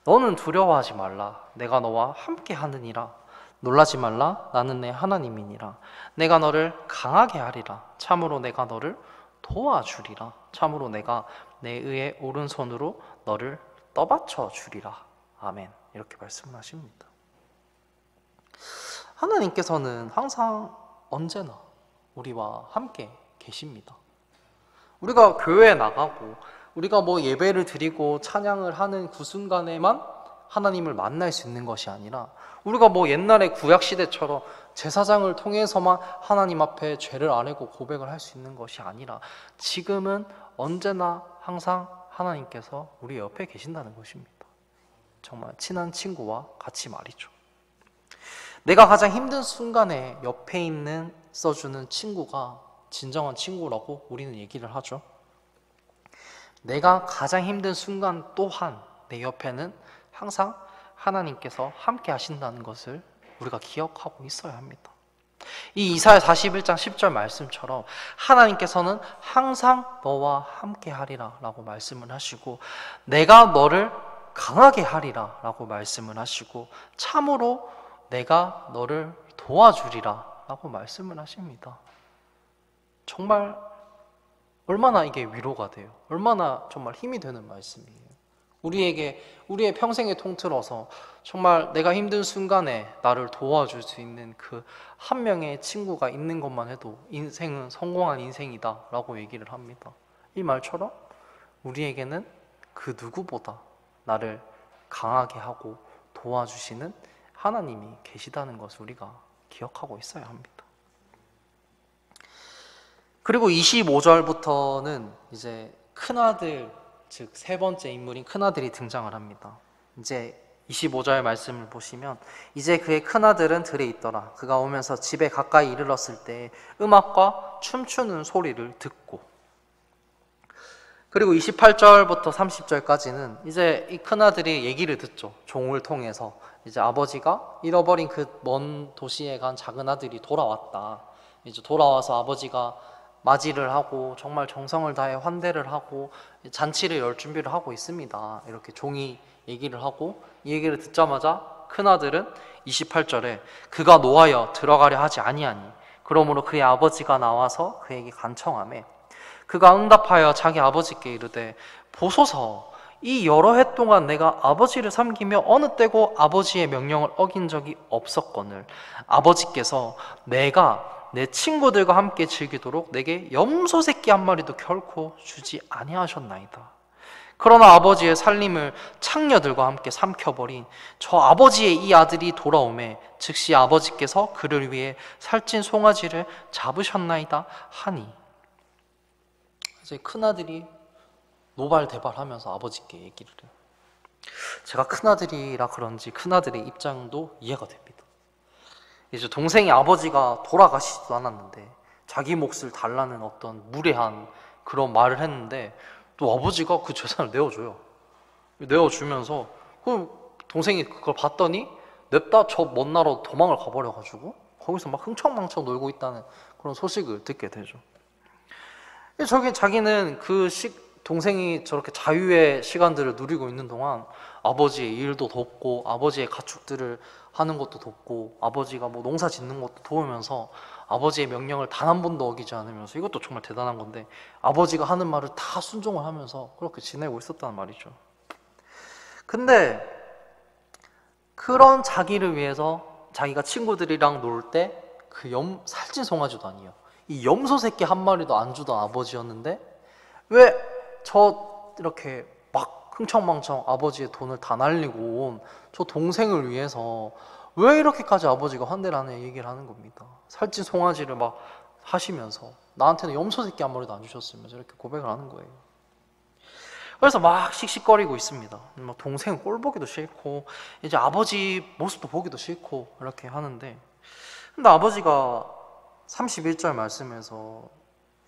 너는 두려워하지 말라. 내가 너와 함께 하느니라. 놀라지 말라. 나는 내 하나님이니라. 내가 너를 강하게 하리라. 참으로 내가 너를 도와주리라. 참으로 내가 내 의의 오른손으로 너를 떠받쳐 주리라. 아멘. 이렇게 말씀을 하십니다. 하나님께서는 항상 언제나 우리와 함께 계십니다. 우리가 교회에 나가고 우리가 뭐 예배를 드리고 찬양을 하는 그 순간에만 하나님을 만날 수 있는 것이 아니라, 우리가 뭐 옛날에 구약시대처럼 제사장을 통해서만 하나님 앞에 죄를 아뢰고 고백을 할 수 있는 것이 아니라, 지금은 언제나 항상 하나님께서 우리 옆에 계신다는 것입니다. 정말 친한 친구와 같이 말이죠. 내가 가장 힘든 순간에 옆에 있어주는 친구가 진정한 친구라고 우리는 얘기를 하죠. 내가 가장 힘든 순간 또한 내 옆에는 항상 하나님께서 함께 하신다는 것을 우리가 기억하고 있어야 합니다. 이 이사야 41장 10절 말씀처럼 하나님께서는 항상 너와 함께 하리라 라고 말씀을 하시고, 내가 너를 강하게 하리라 라고 말씀을 하시고, 참으로 내가 너를 도와주리라 라고 말씀을 하십니다. 정말 얼마나 이게 위로가 돼요. 얼마나 정말 힘이 되는 말씀이에요. 우리의 평생을 통틀어서 정말 내가 힘든 순간에 나를 도와줄 수 있는 그 한 명의 친구가 있는 것만 해도 인생은 성공한 인생이다 라고 얘기를 합니다. 이 말처럼 우리에게는 그 누구보다 나를 강하게 하고 도와주시는 하나님이 계시다는 것을 우리가 기억하고 있어야 합니다. 그리고 25절부터는 이제 큰아들, 즉 세 번째 인물인 큰아들이 등장을 합니다. 이제 25절 말씀을 보시면, 이제 그의 큰아들은 들에 있더라. 그가 오면서 집에 가까이 이르렀을 때 음악과 춤추는 소리를 듣고, 그리고 28절부터 30절까지는 이제 이 큰아들이 얘기를 듣죠. 종을 통해서 이제 아버지가 잃어버린 그 먼 도시에 간 작은 아들이 돌아왔다. 이제 돌아와서 아버지가 맞이를 하고 정말 정성을 다해 환대를 하고 잔치를 열 준비를 하고 있습니다. 이렇게 종이 얘기를 하고, 이 얘기를 듣자마자 큰아들은 28절에 그가 노하여 들어가려 하지 아니하니 그러므로 그의 아버지가 나와서 그에게 간청하매, 그가 응답하여 자기 아버지께 이르되 보소서, 이 여러 해 동안 내가 아버지를 섬기며 어느 때고 아버지의 명령을 어긴 적이 없었거늘 아버지께서 내가 내 친구들과 함께 즐기도록 내게 염소 새끼 한 마리도 결코 주지 아니하셨나이다. 그러나 아버지의 살림을 창녀들과 함께 삼켜버린 저 아버지의 이 아들이 돌아오매 즉시 아버지께서 그를 위해 살찐 송아지를 잡으셨나이다 하니, 이제 큰아들이 노발대발하면서 아버지께 얘기를 해요. 제가 큰아들이라 그런지 큰아들의 입장도 이해가 됩니다. 이제 동생이 아버지가 돌아가시지도 않았는데 자기 몫을 달라는 어떤 무례한 그런 말을 했는데, 또 아버지가 그 재산을 내어줘요. 내어주면서 그 동생이 그걸 봤더니 냅다 저 먼 나라로 도망을 가버려가지고 거기서 막 흥청망청 놀고 있다는 그런 소식을 듣게 되죠. 자기는 동생이 저렇게 자유의 시간들을 누리고 있는 동안 아버지의 일도 돕고 아버지의 가축들을 하는 것도 돕고 아버지가 뭐 농사 짓는 것도 도우면서 아버지의 명령을 단 한 번도 어기지 않으면서, 이것도 정말 대단한 건데, 아버지가 하는 말을 다 순종을 하면서 그렇게 지내고 있었다는 말이죠. 근데 그런 자기를 위해서 자기가 친구들이랑 놀 때 그 살찐 송아지도 아니에요. 이 염소 새끼 한 마리도 안 주던 아버지였는데 왜 이렇게 막 흥청망청 아버지의 돈을 다 날리고 온 저 동생을 위해서 왜 이렇게까지 아버지가 환대를 하는 얘기를 하는 겁니다. 살찐 송아지를 막 하시면서 나한테는 염소 새끼 한 마리도 안 주셨으면서 이렇게 고백을 하는 거예요. 그래서 막 씩씩거리고 있습니다. 막 동생은 꼴 보기도 싫고 이제 아버지 모습도 보기도 싫고 이렇게 하는데, 근데 아버지가 31절 말씀에서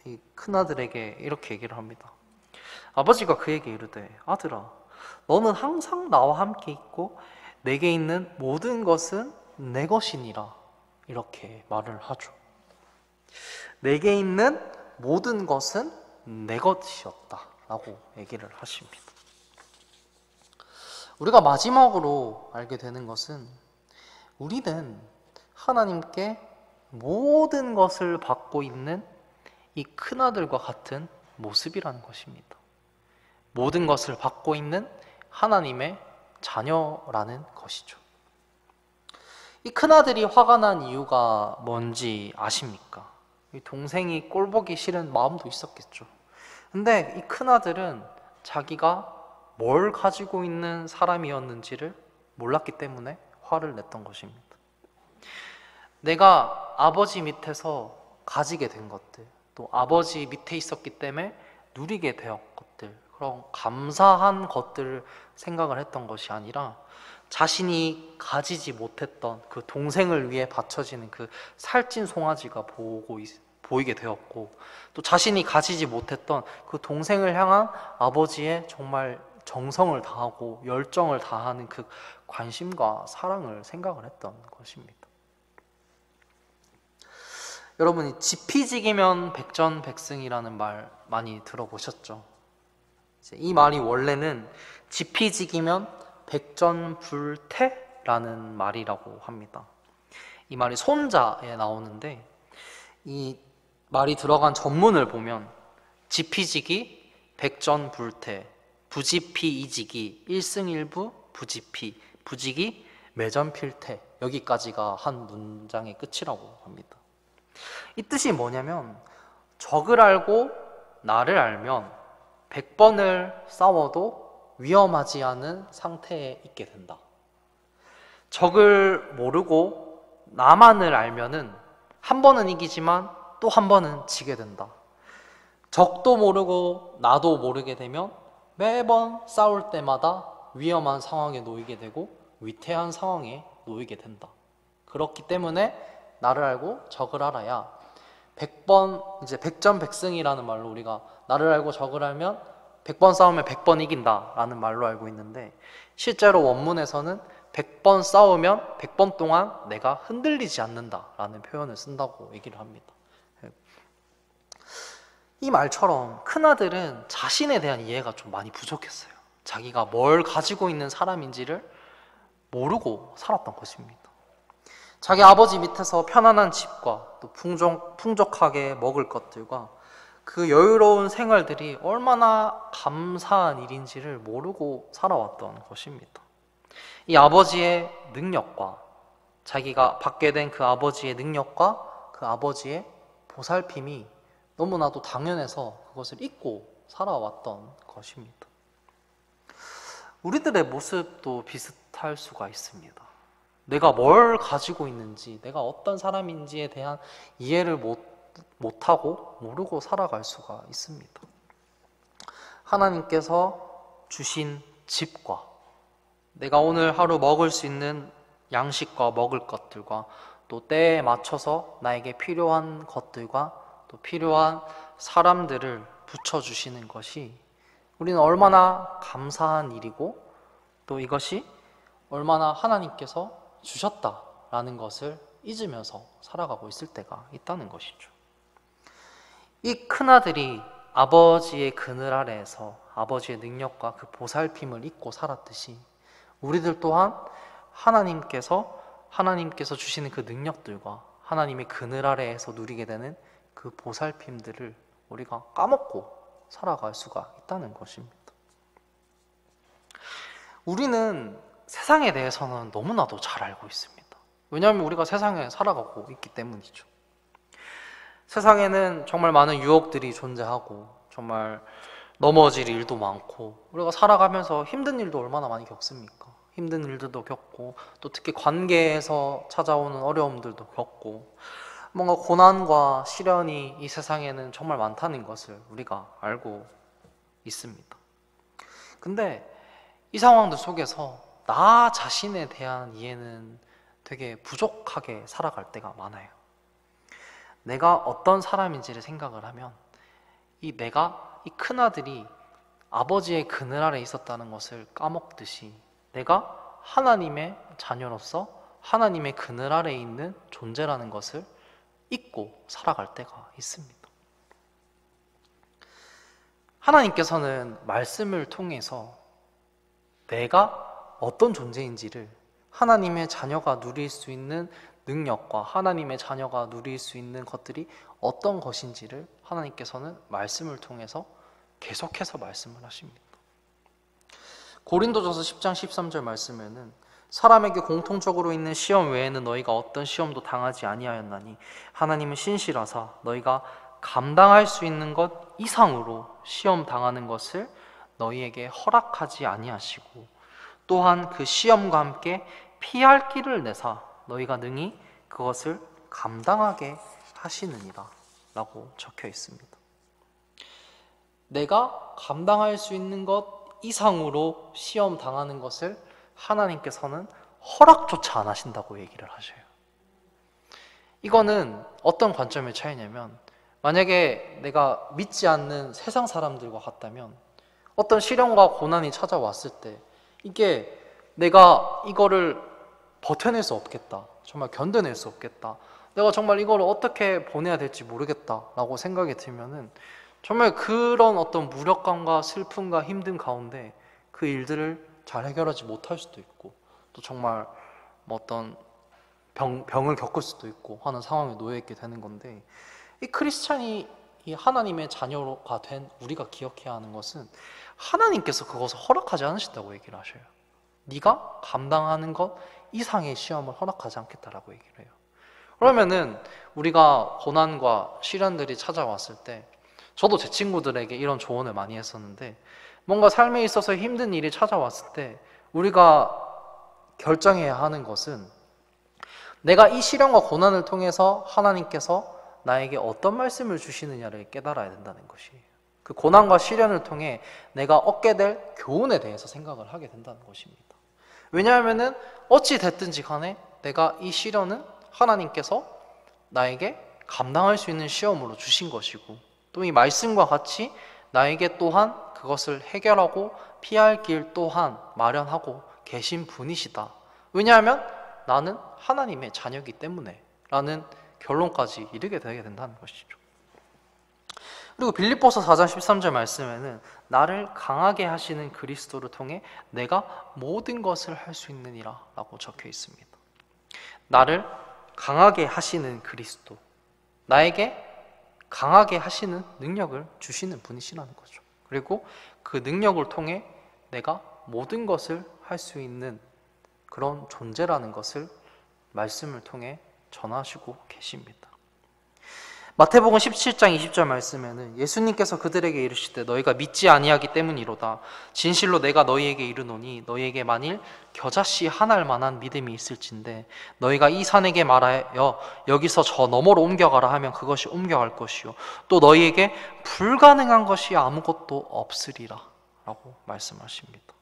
이 큰아들에게 이렇게 얘기를 합니다. 아버지가 그에게 이르되, 아들아, 너는 항상 나와 함께 있고 내게 있는 모든 것은 내 것이니라. 이렇게 말을 하죠. 내게 있는 모든 것은 내 것이었다 라고 얘기를 하십니다. 우리가 마지막으로 알게 되는 것은 우리는 하나님께 모든 것을 받고 있는 이 큰아들과 같은 모습이라는 것입니다. 모든 것을 받고 있는 하나님의 자녀라는 것이죠. 이 큰아들이 화가 난 이유가 뭔지 아십니까? 이 동생이 꼴보기 싫은 마음도 있었겠죠. 근데 이 큰아들은 자기가 뭘 가지고 있는 사람이었는지를 몰랐기 때문에 화를 냈던 것입니다. 내가 아버지 밑에서 가지게 된 것들, 또 아버지 밑에 있었기 때문에 누리게 되었 것들, 그런 감사한 것들을 생각을 했던 것이 아니라 자신이 가지지 못했던 그 동생을 위해 바쳐지는 그 살찐 송아지가 보이게 되었고, 또 자신이 가지지 못했던 그 동생을 향한 아버지의 정말 정성을 다하고 열정을 다하는 그 관심과 사랑을 생각을 했던 것입니다. 여러분이 지피지기면 백전백승이라는 말 많이 들어보셨죠? 이 말이 원래는 지피지기면 백전불태라는 말이라고 합니다. 이 말이 손자에 나오는데, 이 말이 들어간 전문을 보면 지피지기, 백전불태, 부지피이지기, 일승일부, 부지피, 부지기, 매전필태, 여기까지가 한 문장의 끝이라고 합니다. 이 뜻이 뭐냐면, 적을 알고 나를 알면 100번을 싸워도 위험하지 않은 상태에 있게 된다. 적을 모르고 나만을 알면은 한 번은 이기지만 또 한 번은 지게 된다. 적도 모르고 나도 모르게 되면 매번 싸울 때마다 위험한 상황에 놓이게 되고 위태한 상황에 놓이게 된다. 그렇기 때문에 나를 알고 적을 알아야 100번, 이제 백전백승이라는 말로 우리가 나를 알고 적을 알면 100번 싸우면 100번 이긴다 라는 말로 알고 있는데, 실제로 원문에서는 100번 싸우면 100번 동안 내가 흔들리지 않는다 라는 표현을 쓴다고 얘기를 합니다. 이 말처럼 큰아들은 자신에 대한 이해가 좀 많이 부족했어요. 자기가 뭘 가지고 있는 사람인지를 모르고 살았던 것입니다. 자기 아버지 밑에서 편안한 집과 또 풍족하게 먹을 것들과 그 여유로운 생활들이 얼마나 감사한 일인지를 모르고 살아왔던 것입니다. 이 아버지의 능력과 자기가 받게 된 그 아버지의 능력과 그 아버지의 보살핌이 너무나도 당연해서 그것을 잊고 살아왔던 것입니다. 우리들의 모습도 비슷할 수가 있습니다. 내가 뭘 가지고 있는지, 내가 어떤 사람인지에 대한 이해를 못하고 모르고 살아갈 수가 있습니다. 하나님께서 주신 집과 내가 오늘 하루 먹을 수 있는 양식과 먹을 것들과 또 때에 맞춰서 나에게 필요한 것들과 또 필요한 사람들을 붙여주시는 것이 우리는 얼마나 감사한 일이고 또 이것이 얼마나 하나님께서 주셨다라는 것을 잊으면서 살아가고 있을 때가 있다는 것이죠. 이 큰아들이 아버지의 그늘 아래에서 아버지의 능력과 그 보살핌을 잊고 살았듯이 우리들 또한 하나님께서 주시는 그 능력들과 하나님의 그늘 아래에서 누리게 되는 그 보살핌들을 우리가 까먹고 살아갈 수가 있다는 것입니다. 우리는 세상에 대해서는 너무나도 잘 알고 있습니다. 왜냐하면 우리가 세상에 살아가고 있기 때문이죠. 세상에는 정말 많은 유혹들이 존재하고 정말 넘어질 일도 많고 우리가 살아가면서 힘든 일도 얼마나 많이 겪습니까? 힘든 일들도 겪고 또 특히 관계에서 찾아오는 어려움들도 겪고 뭔가 고난과 시련이 이 세상에는 정말 많다는 것을 우리가 알고 있습니다. 근데 이 상황들 속에서 나 자신에 대한 이해는 되게 부족하게 살아갈 때가 많아요. 내가 어떤 사람인지를 생각을 하면 이 큰아들이 아버지의 그늘 아래 있었다는 것을 까먹듯이 내가 하나님의 자녀로서 하나님의 그늘 아래에 있는 존재라는 것을 잊고 살아갈 때가 있습니다. 하나님께서는 말씀을 통해서 내가 어떤 존재인지를 하나님의 자녀가 누릴 수 있는 능력과 하나님의 자녀가 누릴 수 있는 것들이 어떤 것인지를 하나님께서는 말씀을 통해서 계속해서 말씀을 하십니다. 고린도전서 10장 13절 말씀에는 사람에게 공통적으로 있는 시험 외에는 너희가 어떤 시험도 당하지 아니하였나니 하나님은 신실하사 너희가 감당할 수 있는 것 이상으로 시험 당하는 것을 너희에게 허락하지 아니하시고 또한 그 시험과 함께 피할 길을 내사 너희가 능히 그것을 감당하게 하시느니라 라고 적혀 있습니다. 내가 감당할 수 있는 것 이상으로 시험 당하는 것을 하나님께서는 허락조차 안 하신다고 얘기를 하셔요. 이거는 어떤 관점의 차이냐면 만약에 내가 믿지 않는 세상 사람들과 같다면 어떤 시련과 고난이 찾아왔을 때 이게 내가 이거를 버텨낼 수 없겠다, 정말 견뎌낼 수 없겠다, 내가 정말 이걸 어떻게 보내야 될지 모르겠다라고 생각이 들면은 정말 그런 어떤 무력감과 슬픔과 힘든 가운데 그 일들을 잘 해결하지 못할 수도 있고 또 정말 뭐 어떤 병을 겪을 수도 있고 하는 상황에 놓여 있게 되는 건데, 이 크리스찬이 이 하나님의 자녀가 된 우리가 기억해야 하는 것은 하나님께서 그것을 허락하지 않으신다고 얘기를 하셔요. 네가 감당하는 것 이상의 시험을 허락하지 않겠다라고 얘기를 해요. 그러면은 우리가 고난과 시련들이 찾아왔을 때, 저도 제 친구들에게 이런 조언을 많이 했었는데, 뭔가 삶에 있어서 힘든 일이 찾아왔을 때 우리가 결정해야 하는 것은 내가 이 시련과 고난을 통해서 하나님께서 나에게 어떤 말씀을 주시느냐를 깨달아야 된다는 것이에요. 그 고난과 시련을 통해 내가 얻게 될 교훈에 대해서 생각을 하게 된다는 것입니다. 왜냐하면은 어찌 됐든지 간에 내가 이 시련은 하나님께서 나에게 감당할 수 있는 시험으로 주신 것이고, 또 이 말씀과 같이 나에게 또한 그것을 해결하고 피할 길 또한 마련하고 계신 분이시다. 왜냐하면 나는 하나님의 자녀이기 때문에 라는 결론까지 이르게 되게 된다는 것이죠. 그리고 빌립보서 4장 13절 말씀에는 나를 강하게 하시는 그리스도를 통해 내가 모든 것을 할 수 있느니라 라고 적혀 있습니다. 나를 강하게 하시는 그리스도, 나에게 강하게 하시는 능력을 주시는 분이시라는 거죠. 그리고 그 능력을 통해 내가 모든 것을 할 수 있는 그런 존재라는 것을 말씀을 통해 전하시고 계십니다. 마태복음 17장 20절 말씀에는 예수님께서 그들에게 이르시되 너희가 믿지 아니하기 때문이로다. 진실로 내가 너희에게 이르노니 너희에게 만일 겨자씨 한 알만한 믿음이 있을진데 너희가 이 산에게 말하여 여기서 저 너머로 옮겨가라 하면 그것이 옮겨갈 것이요 또 너희에게 불가능한 것이 아무것도 없으리라 라고 말씀하십니다.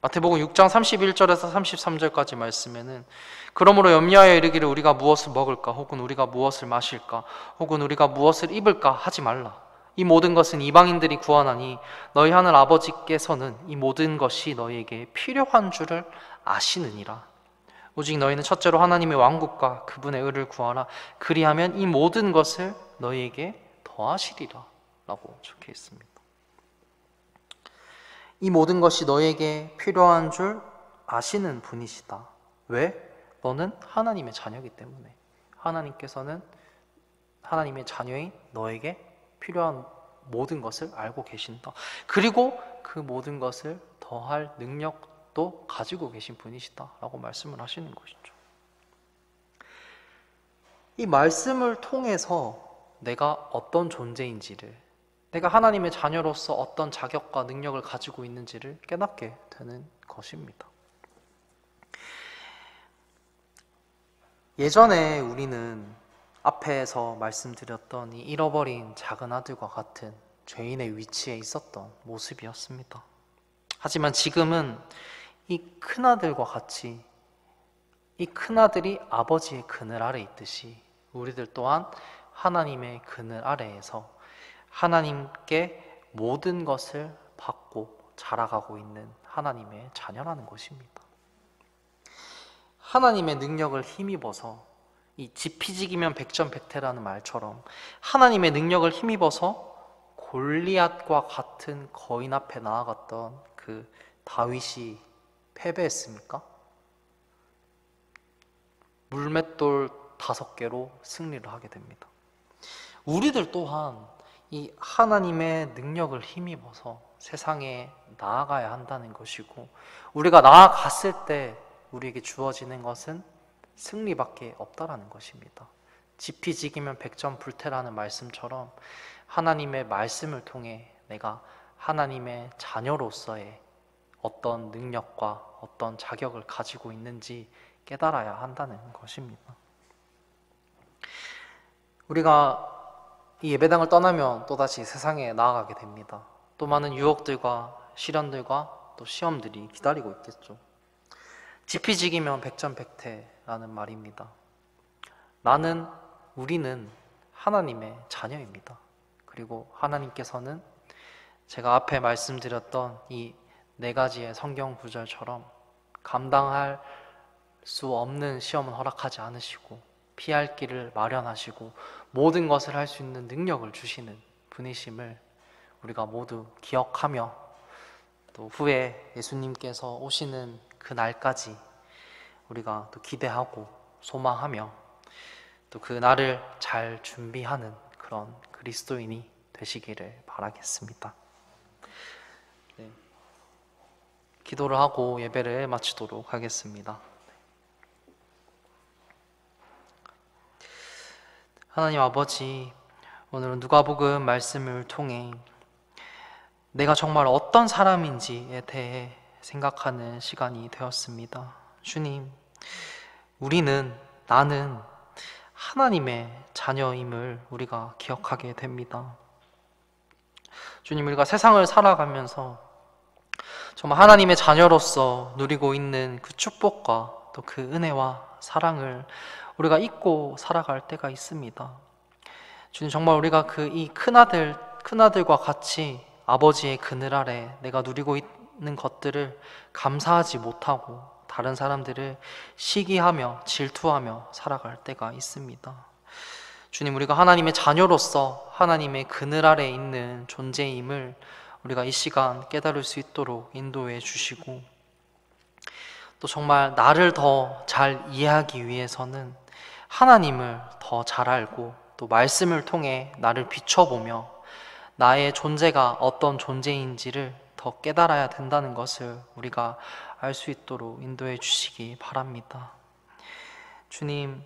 마태복음 6장 31절에서 33절까지 말씀에는 그러므로 염려하여 이르기를 우리가 무엇을 먹을까 혹은 우리가 무엇을 마실까 혹은 우리가 무엇을 입을까 하지 말라. 이 모든 것은 이방인들이 구하나니 너희 하늘 아버지께서는 이 모든 것이 너희에게 필요한 줄을 아시느니라. 오직 너희는 첫째로 하나님의 왕국과 그분의 의를 구하라. 그리하면 이 모든 것을 너희에게 더하시리라 라고 적혀 있습니다. 이 모든 것이 너희에게 필요한 줄 아시는 분이시다. 왜? 너는 하나님의 자녀이기 때문에. 하나님께서는 하나님의 자녀인 너에게 필요한 모든 것을 알고 계신다. 그리고 그 모든 것을 더할 능력도 가지고 계신 분이시다 라고 말씀을 하시는 것이죠. 이 말씀을 통해서 내가 어떤 존재인지를, 내가 하나님의 자녀로서 어떤 자격과 능력을 가지고 있는지를 깨닫게 되는 것입니다. 예전에 우리는 앞에서 말씀드렸던 이 잃어버린 작은 아들과 같은 죄인의 위치에 있었던 모습이었습니다. 하지만 지금은 이 큰아들과 같이, 이 큰아들이 아버지의 그늘 아래 있듯이 우리들 또한 하나님의 그늘 아래에서 하나님께 모든 것을 받고 자라가고 있는 하나님의 자녀라는 것입니다. 하나님의 능력을 힘입어서, 이 지피지기면 백전백패라는 말처럼 하나님의 능력을 힘입어서 골리앗과 같은 거인 앞에 나아갔던 그 다윗이 패배했습니까? 물맷돌 5개로 승리를 하게 됩니다. 우리들 또한 이 하나님의 능력을 힘입어서 세상에 나아가야 한다는 것이고, 우리가 나아갔을 때 우리에게 주어지는 것은 승리밖에 없다라는 것입니다. 지피지기면 백전불태라는 말씀처럼 하나님의 말씀을 통해 내가 하나님의 자녀로서의 어떤 능력과 어떤 자격을 가지고 있는지 깨달아야 한다는 것입니다. 우리가 이 예배당을 떠나면 또다시 세상에 나아가게 됩니다. 또 많은 유혹들과 시련들과 또 시험들이 기다리고 있겠죠. 지피지기면 백전백태라는 말입니다. 우리는 하나님의 자녀입니다. 그리고 하나님께서는 제가 앞에 말씀드렸던 이 4가지의 성경 구절처럼 감당할 수 없는 시험은 허락하지 않으시고 피할 길을 마련하시고 모든 것을 할 수 있는 능력을 주시는 분이심을 우리가 모두 기억하며, 또 후에 예수님께서 오시는 그 날까지 우리가 또 기대하고 소망하며 또 그 날을 잘 준비하는 그런 그리스도인이 되시기를 바라겠습니다. 네. 기도를 하고 예배를 마치도록 하겠습니다. 하나님 아버지, 오늘은 누가복음 말씀을 통해 내가 정말 어떤 사람인지에 대해 생각하는 시간이 되었습니다. 주님, 나는 하나님의 자녀임을 우리가 기억하게 됩니다. 주님, 우리가 세상을 살아가면서 정말 하나님의 자녀로서 누리고 있는 그 축복과 또 그 은혜와 사랑을 우리가 잊고 살아갈 때가 있습니다. 주님, 정말 우리가 이 큰아들과 같이 아버지의 그늘 아래 내가 누리고 있는 것들을 감사하지 못하고 다른 사람들을 시기하며 질투하며 살아갈 때가 있습니다. 주님, 우리가 하나님의 자녀로서 하나님의 그늘 아래 있는 존재임을 우리가 이 시간 깨달을 수 있도록 인도해 주시고, 또 정말 나를 더 잘 이해하기 위해서는 하나님을 더 잘 알고 또 말씀을 통해 나를 비춰보며 나의 존재가 어떤 존재인지를 더 깨달아야 된다는 것을 우리가 알 수 있도록 인도해 주시기 바랍니다. 주님,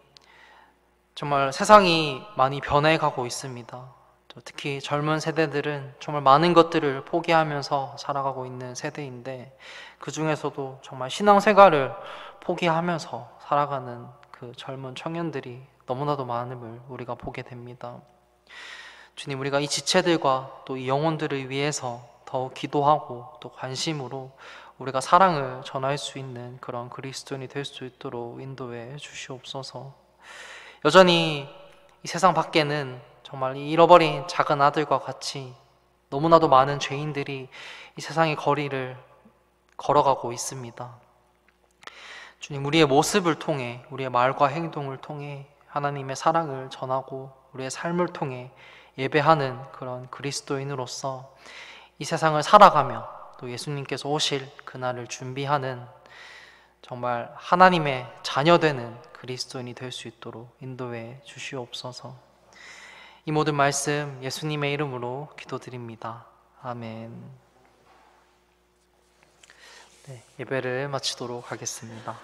정말 세상이 많이 변해가고 있습니다. 특히 젊은 세대들은 정말 많은 것들을 포기하면서 살아가고 있는 세대인데, 그 중에서도 정말 신앙생활을 포기하면서 살아가는 그 젊은 청년들이 너무나도 많음을 우리가 보게 됩니다. 주님, 우리가 이 지체들과 또 이 영혼들을 위해서 더 기도하고 또 관심으로 우리가 사랑을 전할 수 있는 그런 그리스도인이 될 수 있도록 인도해 주시옵소서. 여전히 이 세상 밖에는 정말 이 잃어버린 작은 아들과 같이 너무나도 많은 죄인들이 이 세상의 거리를 걸어가고 있습니다. 주님, 우리의 모습을 통해, 우리의 말과 행동을 통해 하나님의 사랑을 전하고 우리의 삶을 통해 예배하는 그런 그리스도인으로서 이 세상을 살아가며 또 예수님께서 오실 그날을 준비하는 정말 하나님의 자녀되는 그리스도인이 될 수 있도록 인도해 주시옵소서. 이 모든 말씀 예수님의 이름으로 기도드립니다. 아멘. 네, 예배를 마치도록 하겠습니다.